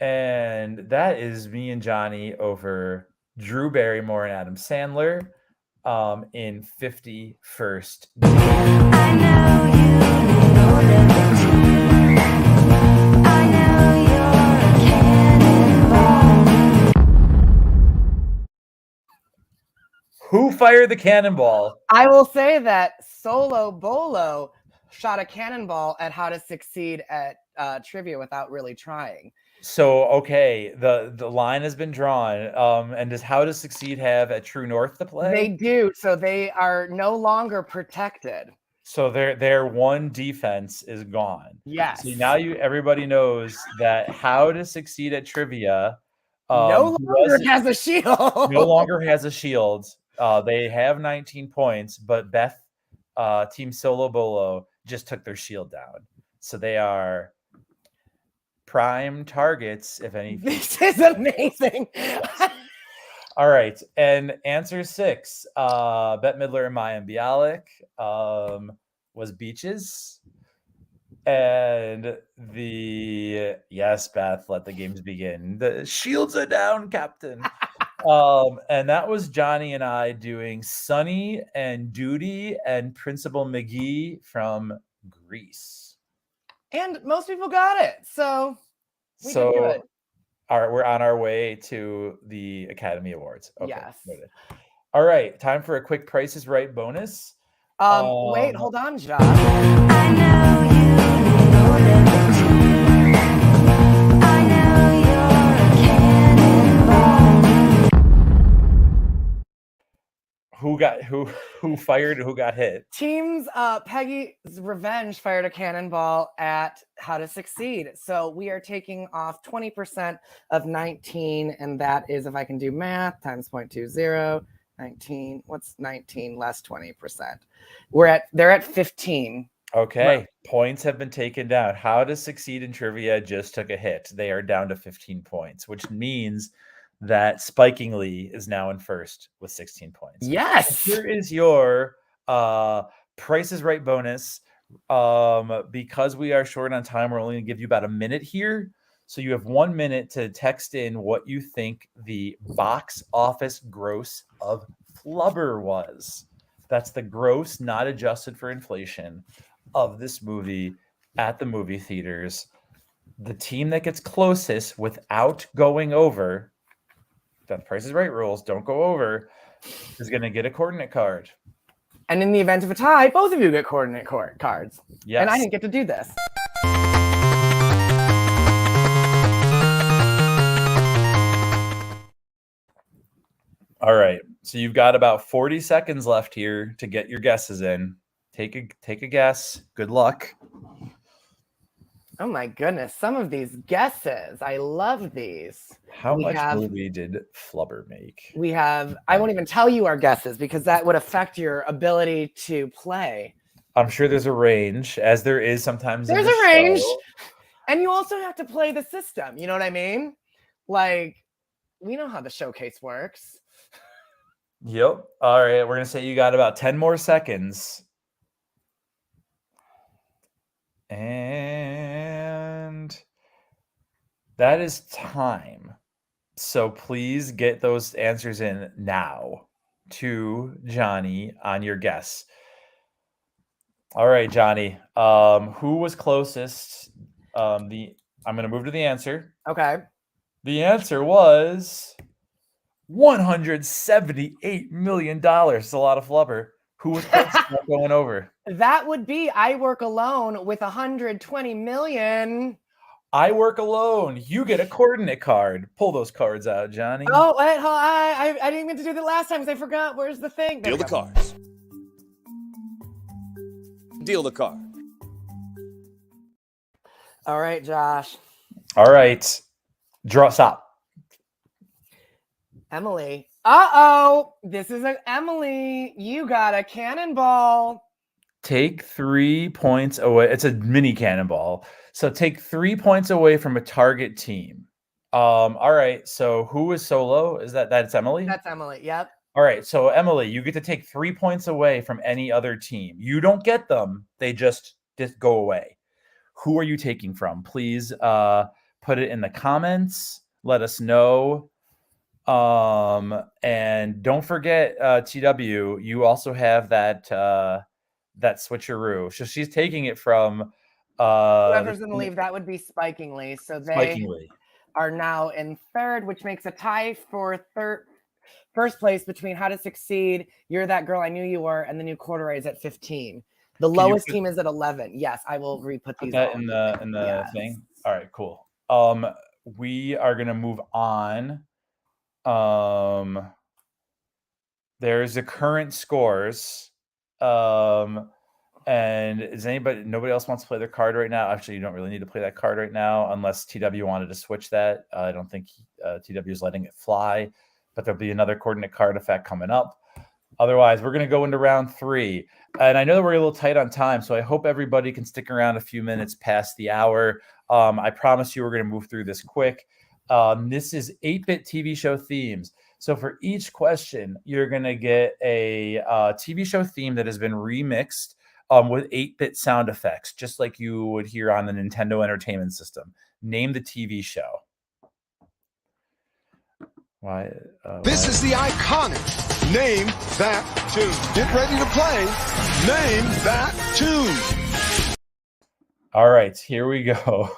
B: And that is me and Johnny over Drew Barrymore and Adam Sandler in 51st. I know you know I know you're a cannonball. Who fired the cannonball?
A: I will say that Solo Bolo shot a cannonball at how to succeed at trivia without really trying.
B: So okay, the line has been drawn. And does How to Succeed have at True North to play?
A: They do, so they are no longer protected.
B: So their one defense is gone.
A: Yes.
B: So now everybody knows that How to Succeed at Trivia
A: no longer has a shield.
B: no longer has a shield. They have 19 points, but Beth, Team Solo Bolo, just took their shield down. So they are prime targets, if any.
A: This is amazing.
B: All right. And answer 6, Bette Midler and Mayim Bialik, was beaches. And yes, Beth, let the games begin. The shields are down, Captain. And that was Johnny and I doing Sunny and Duty and Principal McGee from Greece.
A: And most people got it. So we did good.
B: We're on our way to the Academy Awards. Okay,
A: yes.
B: Noted. All right, time for a quick Price is Right bonus.
A: Wait, hold on, Josh.
E: I know you know that I know you're a cannonball.
B: Who fired? Who got hit?
A: Teams Peggy's Revenge fired a cannonball at How to Succeed. So we are taking off 20% of 19, and that is, if I can do math, times 0.20, 19. What's 19 less 20%? They're at 15.
B: Okay,
A: Right.
B: Points have been taken down. How to Succeed in Trivia just took a hit. They are down to 15 points, which means that Spiking Lee is now in first with 16 points.
A: Yes.
B: Here is your Price is Right bonus. Because we are short on time, we're only going to give you about a minute here. So you have 1 minute to text in what you think the box office gross of Flubber was. That's the gross, not adjusted for inflation, of this movie at the movie theaters. The team that gets closest without going over, the Price is Right rules, don't go over, is going to get a coordinate card.
A: And in the event of a tie, both of you get coordinate cards.
B: Yes.
A: And I didn't get to do this.
B: All right. So you've got about 40 seconds left here to get your guesses in. Take a guess. Good luck.
A: Oh my goodness. Some of these guesses. I love these.
B: How much movie did Flubber make?
A: I won't even tell you our guesses because that would affect your ability to play.
B: I'm sure there's a range, as there is sometimes.
A: There's a range. And you also have to play the system. You know what I mean? Like, we know how the showcase works.
B: Yep. All right. We're going to say you got about 10 more seconds. And that is time. So please get those answers in now to Johnny on your guess. All right, Johnny. Who was closest? I'm going to move to the answer.
A: Okay.
B: The answer was $178 million. It's a lot of flubber. Who was closest to going over?
A: That would be I Work Alone with 120 million.
B: I Work Alone. You get a coordinate card. Pull those cards out, Johnny.
A: Oh, wait, I didn't mean to do that last time because I forgot. Where's the thing?
K: Deal the cards. Deal the card.
A: All right, Josh.
B: All right. Stop.
A: Emily. Uh-oh. This is Emily. You got a cannonball.
B: Take 3 points away. It's a mini cannonball. So take 3 points away from a target team. All right. So who is Solo? That's Emily?
A: That's Emily. Yep.
B: All right. So Emily, you get to take 3 points away from any other team. You don't get them. They just go away. Who are you taking from? Please put it in the comments. Let us know. And don't forget, TW, you also have that switcheroo. So she's taking it from
A: whoever's in the leave. That would be Spiking Lee. So they
B: Spiking Lee
A: are now in third, which makes a tie for third. First place between How to Succeed, You're That Girl I Knew You Were, and The New Quarter is at 15. The
B: Can you
A: lowest
B: put-
A: team is at 11. Yes, I will re-put
B: Put
A: these
B: that
A: all
B: in the
A: Yes.
B: thing. All right, cool. We are gonna move on. There's the current scores. And is nobody else wants to play their card right now? Actually, you don't really need to play that card right now unless TW wanted to switch that. I don't think TW is letting it fly, but there'll be another coordinate card effect coming up. Otherwise, we're going to go into round 3. And I know that we're a little tight on time, so I hope everybody can stick around a few minutes past the hour. I promise you we're going to move through this quick. This is 8-bit TV show themes. So for each question, you're going to get a TV show theme that has been remixed with 8-bit sound effects, just like you would hear on the Nintendo Entertainment System. Name the TV show. Why?
G: This is the iconic Name That Tune. Get ready to play Name That Tune.
B: All right, here we go.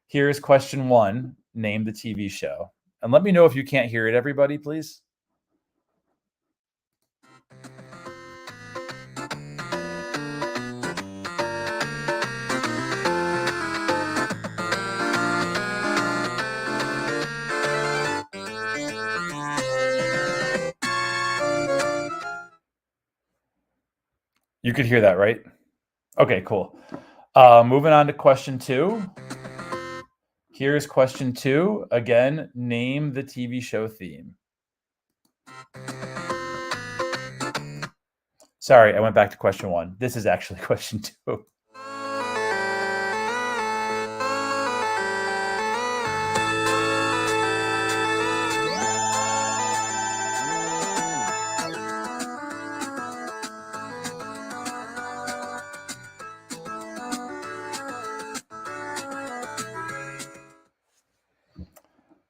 B: Here's question 1. Name the TV show. And let me know if you can't hear it, everybody, please. You could hear that, right? Okay, cool. Moving on to question 2. Here's question 2. Again, name the TV show theme. Sorry, I went back to question 1. This is actually question 2.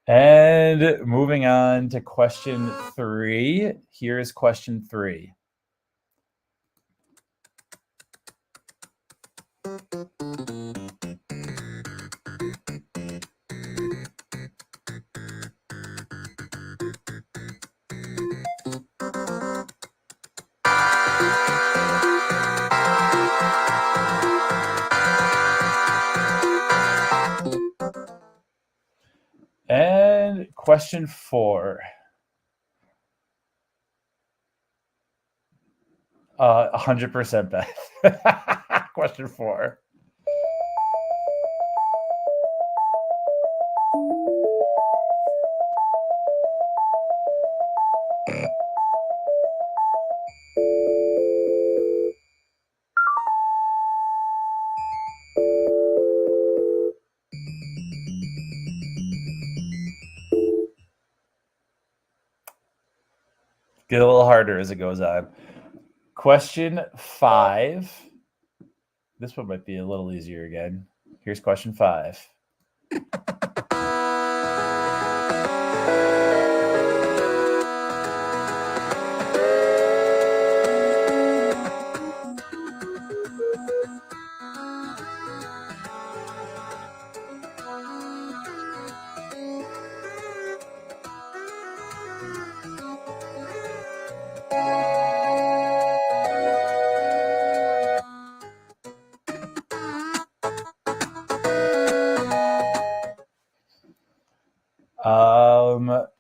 B: And moving on to question 3. Here's question 3. And question 4. 100% Beth. Question 4. Get a little harder as it goes on. Question 5. This one might be a little easier again. Here's question 5.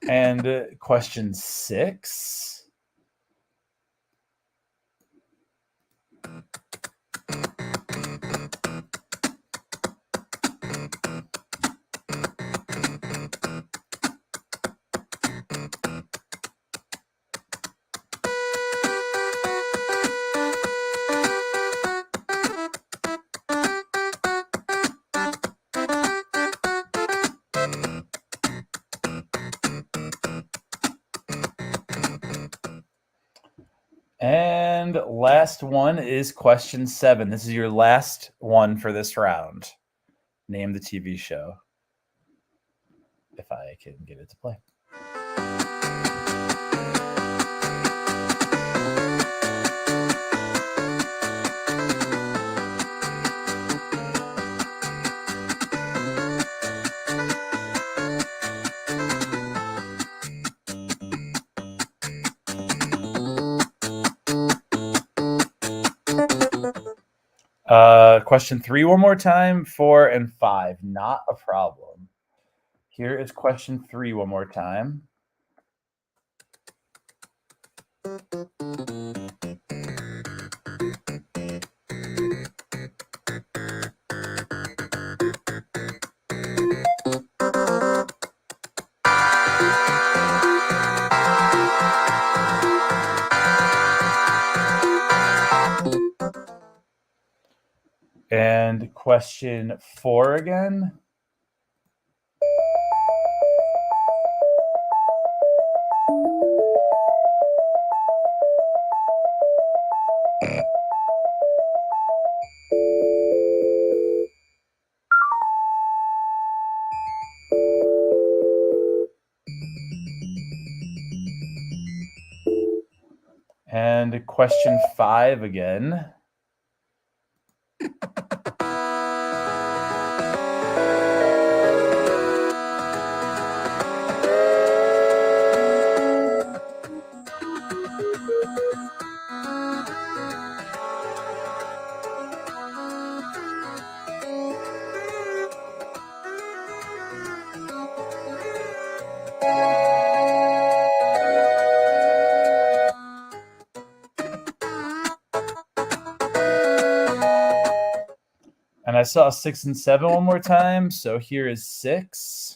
B: And question 6. And last one is question 7. This is your last one for this round. Name the TV show. If I can get it to play. Question 3 one more time. 4 and 5, not a problem. Here is question 3 one more time. And question 4 again. And question 5 again. And I saw 6 and 7 one more time. So here is 6.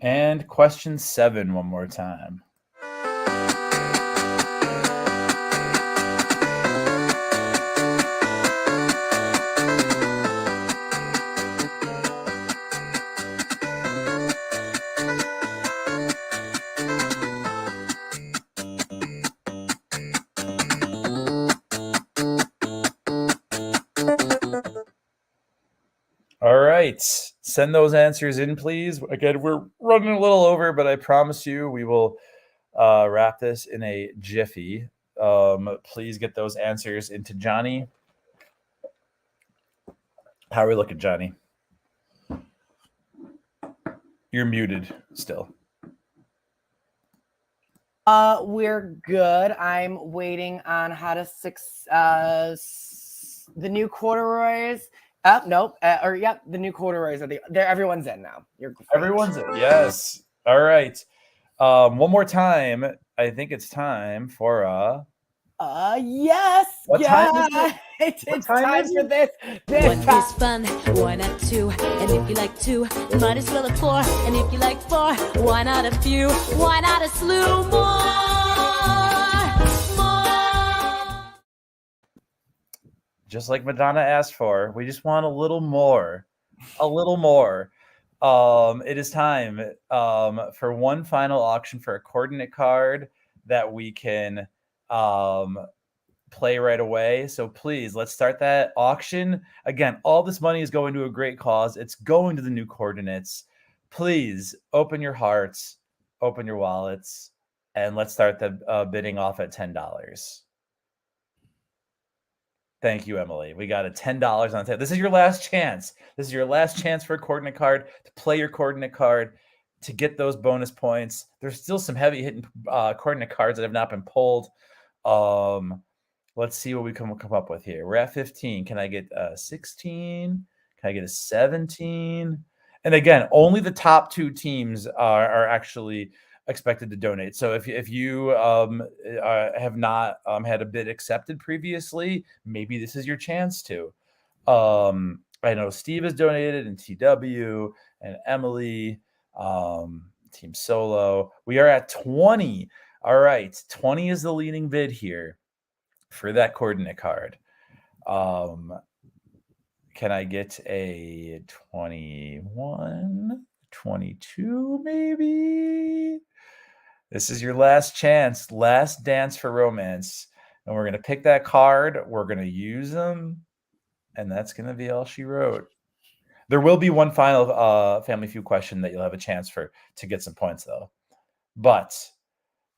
B: And question 7 one more time. All right. Send those answers in, please. Again, we're running a little over, but I promise you we will wrap this in a jiffy. Please get those answers into Johnny. How are we looking, Johnny? You're muted still.
A: We're good. I'm waiting on how to the new corduroys. Nope. The new corduroys are there. Everyone's in now. You're great.
B: Everyone's in. Yes. All right. One more time. I think it's time for
A: yes.
B: What time is it?
A: It's time for this.
N: One is fun, why not 2? And if you like 2, you might as well have 4. And if you like 4, why not a few? Why not a slew more?
B: Just like Madonna asked for, we just want a little more. A little more. It is time for one final auction for a coordinate card that we can play right away. So please, let's start that auction. Again, all this money is going to a great cause. It's going to the new coordinates. Please open your hearts, open your wallets, and let's start the bidding off at $10. Thank you, Emily. We got a $10 on the table. This is your last chance. This is your last chance for a coordinate card, to play your coordinate card, to get those bonus points. There's still some heavy hitting coordinate cards that have not been pulled. Let's see what we come up with here. We're at 15. Can I get a 16? Can I get a 17? And again, only the top 2 teams are actually expected to donate. So if you have not had a bid accepted previously, maybe this is your chance to. I know Steve has donated, and TW, and Emily, Team Solo. We are at 20. All right, 20 is the leading bid here for that coordinate card. Can I get a 21, 22 maybe? This is your last chance, last dance for romance. And we're going to pick that card. We're going to use them. And that's going to be all she wrote. There will be one final Family Feud question that you'll have a chance to get some points, though. But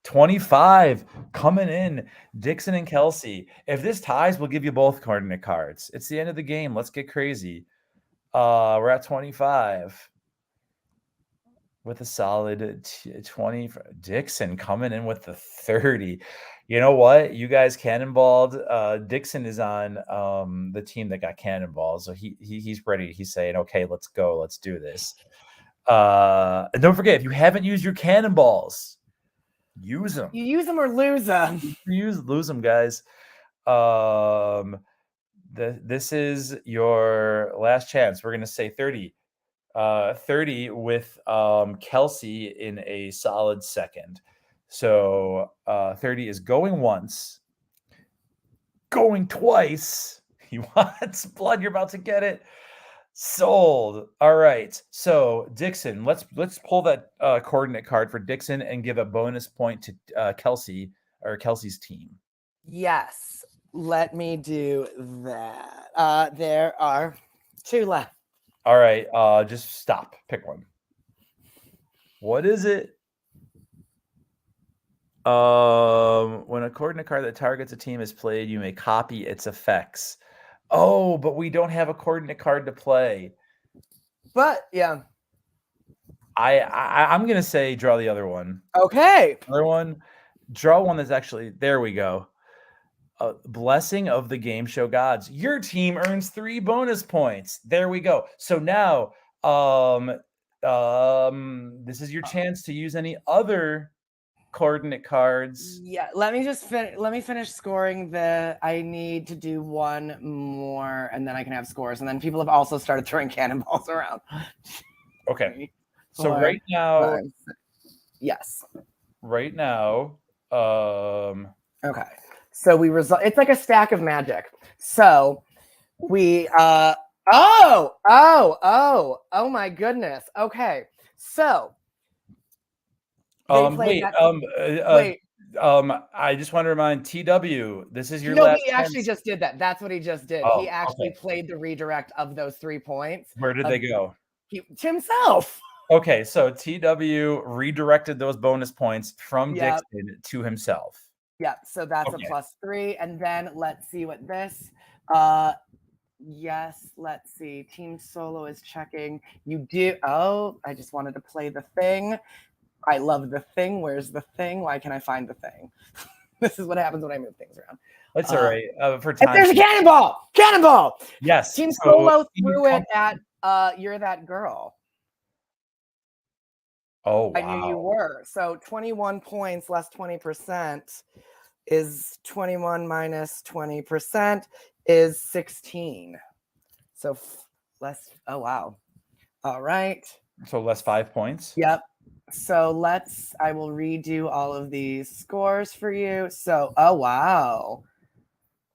B: 25 coming in, Dixon and Kelsey. If this ties, we'll give you both coordinate cards. It's the end of the game. Let's get crazy. We're at 25 with a solid 20. Dixon coming in with the 30. You know what? You guys cannonballed. Dixon is on the team that got cannonballed, so he's ready. He's saying, "Okay, let's go. Let's do this." And don't forget, if you haven't used your cannonballs, use them.
A: You use them or lose them.
B: Lose them, guys. This is your last chance. We're gonna say 30. 30 with Kelsey in a solid second. So 30 is going once, going twice. He wants blood. You're about to get it. Sold. All right. So Dixon, let's pull that coordinate card for Dixon and give a bonus point to Kelsey or Kelsey's team.
A: Yes. Let me do that. There are 2 left.
B: All right. Just stop. Pick one. What is it? When a coordinate card that targets a team is played, you may copy its effects. Oh, but we don't have a coordinate card to play.
A: But yeah.
B: I'm gonna say draw the other one.
A: Okay.
B: Other one. Draw one that's actually there we go. Blessing of the Game Show Gods. Your team earns 3 bonus points. There we go. So now this is your chance to use any other coordinate cards.
A: Yeah, let me finish scoring I need to do one more and then I can have scores. And then people have also started throwing cannonballs around.
B: Okay. So right now,
A: yes.
B: Right now,
A: okay. So we result. It's like a stack of magic. So we oh my goodness. Okay. So
B: wait. I just want to remind TW. This is your last.
A: He actually just did that. That's what he just did.
B: Oh,
A: he actually played the redirect of those 3 points.
B: Where did they go?
A: Himself.
B: Okay, so TW redirected those bonus points from Dixon to himself.
A: Yeah, so that's a +3. And then let's see what this. Yes, let's see. Team Solo is checking. You do. Oh, I just wanted to play the thing. I love the thing. Where's the thing? Why can't I find the thing? This is what happens when I move things around.
B: That's all right. For time.
A: There's a cannonball! Cannonball!
B: Yes.
A: Team Solo threw it at You're That Girl.
B: Oh, wow.
A: I knew you were. So 21 points less 20% is 21 minus 20% is 16. So less. Oh, wow. All right.
B: So less 5 points.
A: Yep. So I will redo all of these scores for you. So, oh, wow.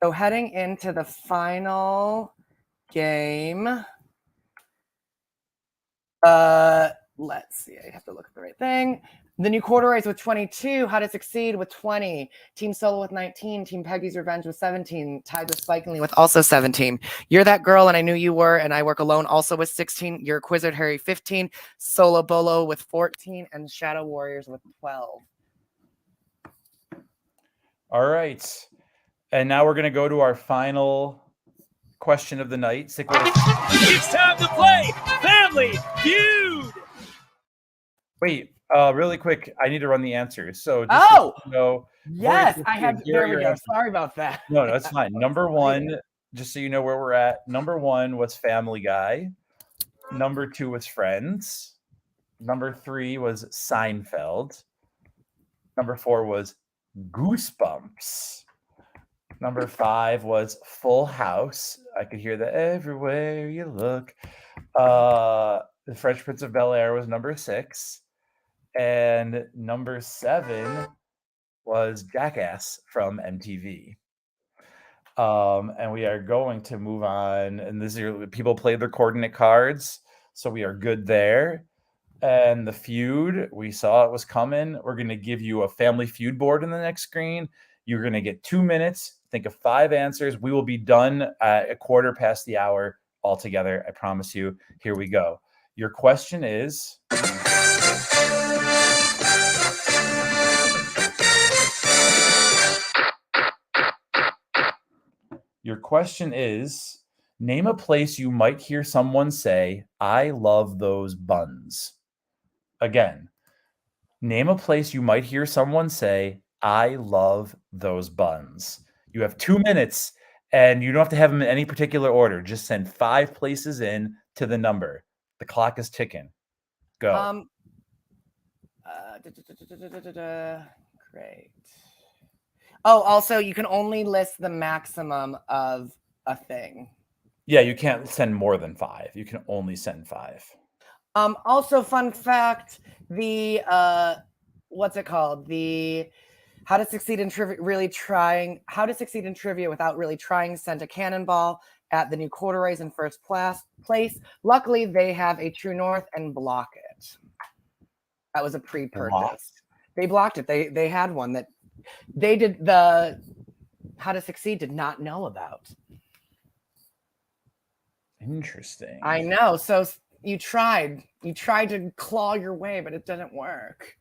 A: So heading into the final game. Let's see. I have to look at the right thing. The new quarter with 22. How to Succeed with 20. Team Solo with 19. Team Peggy's Revenge with 17. Tied with Spike and Lee with also 17. You're That Girl, and I Knew You Were, and I Work Alone also with 16. You're Quizzard Harry 15. Solo Bolo with 14. And Shadow Warriors with 12.
B: All right. And now we're going to go to our final question of the night.
C: It's time to play Family Feud.
B: Wait, really quick. I need to run the answers. So
A: just
B: so you know,
A: yes, I have. There we go. Sorry about that.
B: No, that's fine. Number 1, just so you know where we're at. Number 1 was Family Guy. Number 2 was Friends. Number 3 was Seinfeld. Number 4 was Goosebumps. Number 5 was Full House. I could hear that everywhere you look. The Fresh Prince of Bel-Air was number 6. And number 7 was Jackass from MTV. And we are going to move on. And this is people played their coordinate cards. So we are good there. And the feud, we saw it was coming. We're going to give you a Family Feud board in the next screen. You're going to get 2 minutes. Think of 5 answers. We will be done at 1/4 past the hour all together. I promise you. Here we go. Your question is. Your question is, name a place you might hear someone say, I love those buns. Again, name a place you might hear someone say, I love those buns. You have 2 minutes, and you don't have to have them in any particular order. Just send 5 places in to the number. The clock is ticking. Go.
A: Great. Oh, also, you can only list the maximum of a thing.
B: Yeah, you can't send more than 5. You can only send 5.
A: Also, fun fact: the what's it called? The how to succeed in trivia without really trying sent a cannonball at the new Coordinates in first place. Luckily, they have a True North and block it. That was a pre-purchase. They blocked it. They had one that they did the how to succeed did not know about.
B: Interesting.
A: I know. So you tried to claw your way, but it didn't work.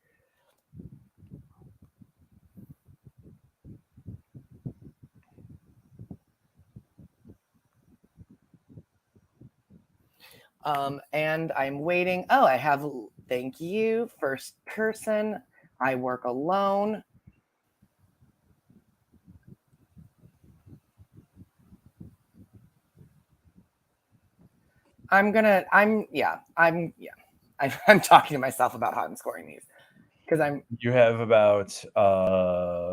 A: And I'm waiting. Oh, I have, thank you. First person. I work alone. I'm talking to myself about how I'm scoring these because
B: you have about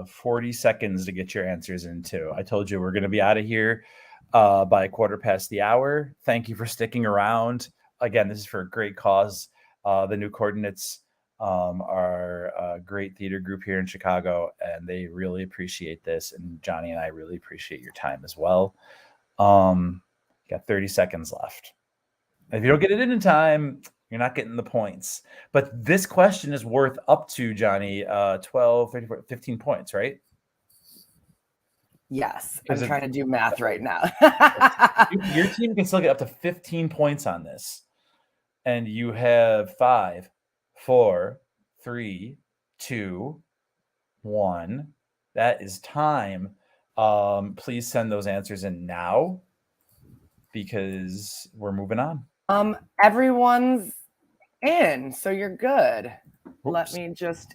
B: 40 seconds to get your answers in too. I told you we're going to be out of here by a quarter past the hour. Thank you for sticking around. Again, this is for a great cause. The New Coordinates are a great theater group here in Chicago, and they really appreciate this. And Johnny and I really appreciate your time as well. Got 30 seconds left. If you don't get it in time, you're not getting the points. But this question is worth up to, Johnny, 12, 15 points, right?
A: Yes. I'm trying to do math right now.
B: Your team can still get up to 15 points on this. And you have 5, 4, 3, 2, 1. That is time. Please send those answers in now because we're moving on.
A: Everyone's in, so you're good. Oops. Let me just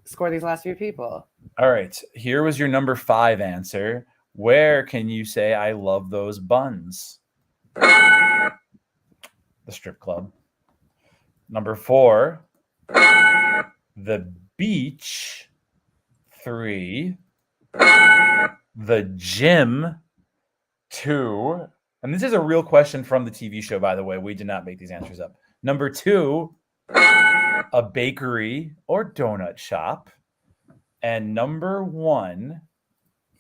A: score these last few people.
B: All right. Here was your number 5 answer. Where can you say I love those buns? The strip club. Number 4, the beach. 3, the gym. 2, and this is a real question from the TV show, by the way. We did not make these answers up. Number 2, a bakery or donut shop. And number 1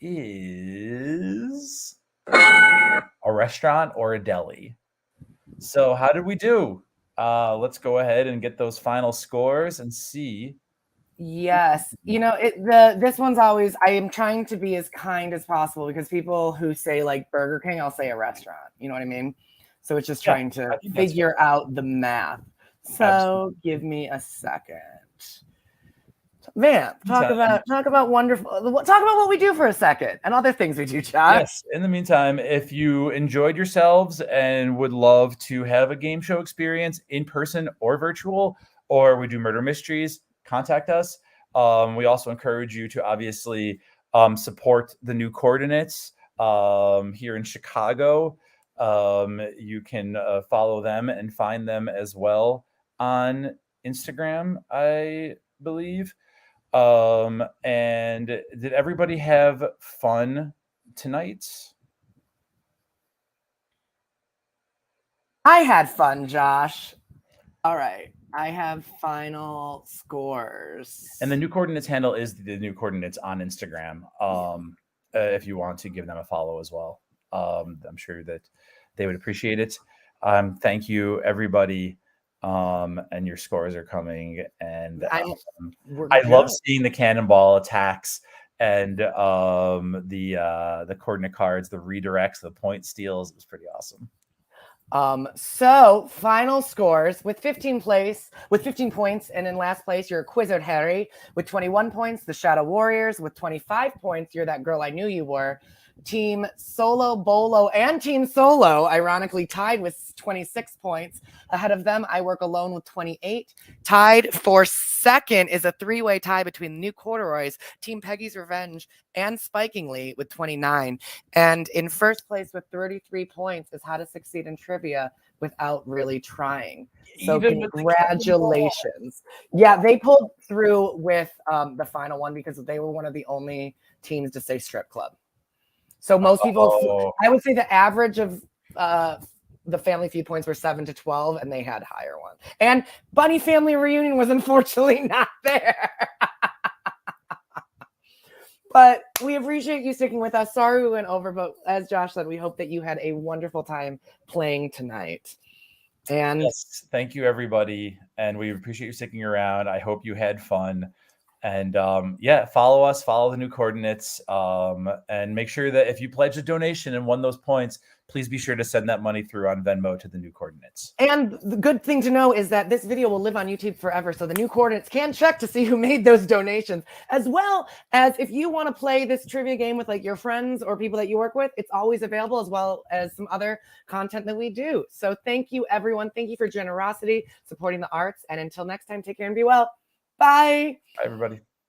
B: is a restaurant or a deli. So how did we do? Let's go ahead and get those final scores and see.
A: Yes. This one's always, I am trying to be as kind as possible because people who say like Burger King, I'll say a restaurant. You know what I mean? So it's just trying to figure out the math. So absolutely. Give me a second. Man, talk about wonderful. Talk about what we do for a second and other things we do, Chad.
B: Yes. In the meantime, if you enjoyed yourselves and would love to have a game show experience in person or virtual, or we do murder mysteries, contact us. We also encourage you to obviously support the New Coordinates here in Chicago. You can follow them and find them as well on Instagram, I believe. And did everybody have fun tonight?
A: I had fun, Josh. All right. I have final scores.
B: And the New Coordinates handle is the New Coordinates on Instagram. If you want to give them a follow as well. I'm sure that they would appreciate it. Thank you, everybody. And your scores are coming. And I love seeing the cannonball attacks and the coordinate cards, the redirects, the point steals. It was pretty awesome.
A: So final scores with 15 points, and in last place, you're Quizzard Harry with 21 points, the Shadow Warriors with 25 points. You're that girl I knew you were. Team Solo Bolo and Team Solo, ironically, tied with 26 points. Ahead of them, I Work Alone with 28. Tied for second is a three-way tie between the New Corduroys, Team Peggy's Revenge, and Spikingly with 29. And in first place with 33 points is How to Succeed in Trivia Without Really Trying. So
B: Even with the
A: congratulations. Yeah, they pulled through with the final one because they were one of the only teams to say strip club. So most people, I would say the average of the Family Feud points were 7 to 12, and they had higher ones. And Bunny Family Reunion was unfortunately not there. But we appreciate you sticking with us. Sorry we went over, but as Josh said, we hope that you had a wonderful time playing tonight. And
B: yes, thank you, everybody. And we appreciate you sticking around. I hope you had fun. And yeah, follow us, follow the New Coordinates, and make sure that if you pledge a donation and won those points, please be sure to send that money through on Venmo to the New Coordinates.
A: And the good thing to know is that this video will live on YouTube forever, so the New Coordinates can check to see who made those donations, as well as if you want to play this trivia game with like your friends or people that you work with, it's always available, as well as some other content that we do. So thank you, everyone. Thank you for generosity, supporting the arts, and until next time, take care and be well. Bye.
B: Bye, everybody.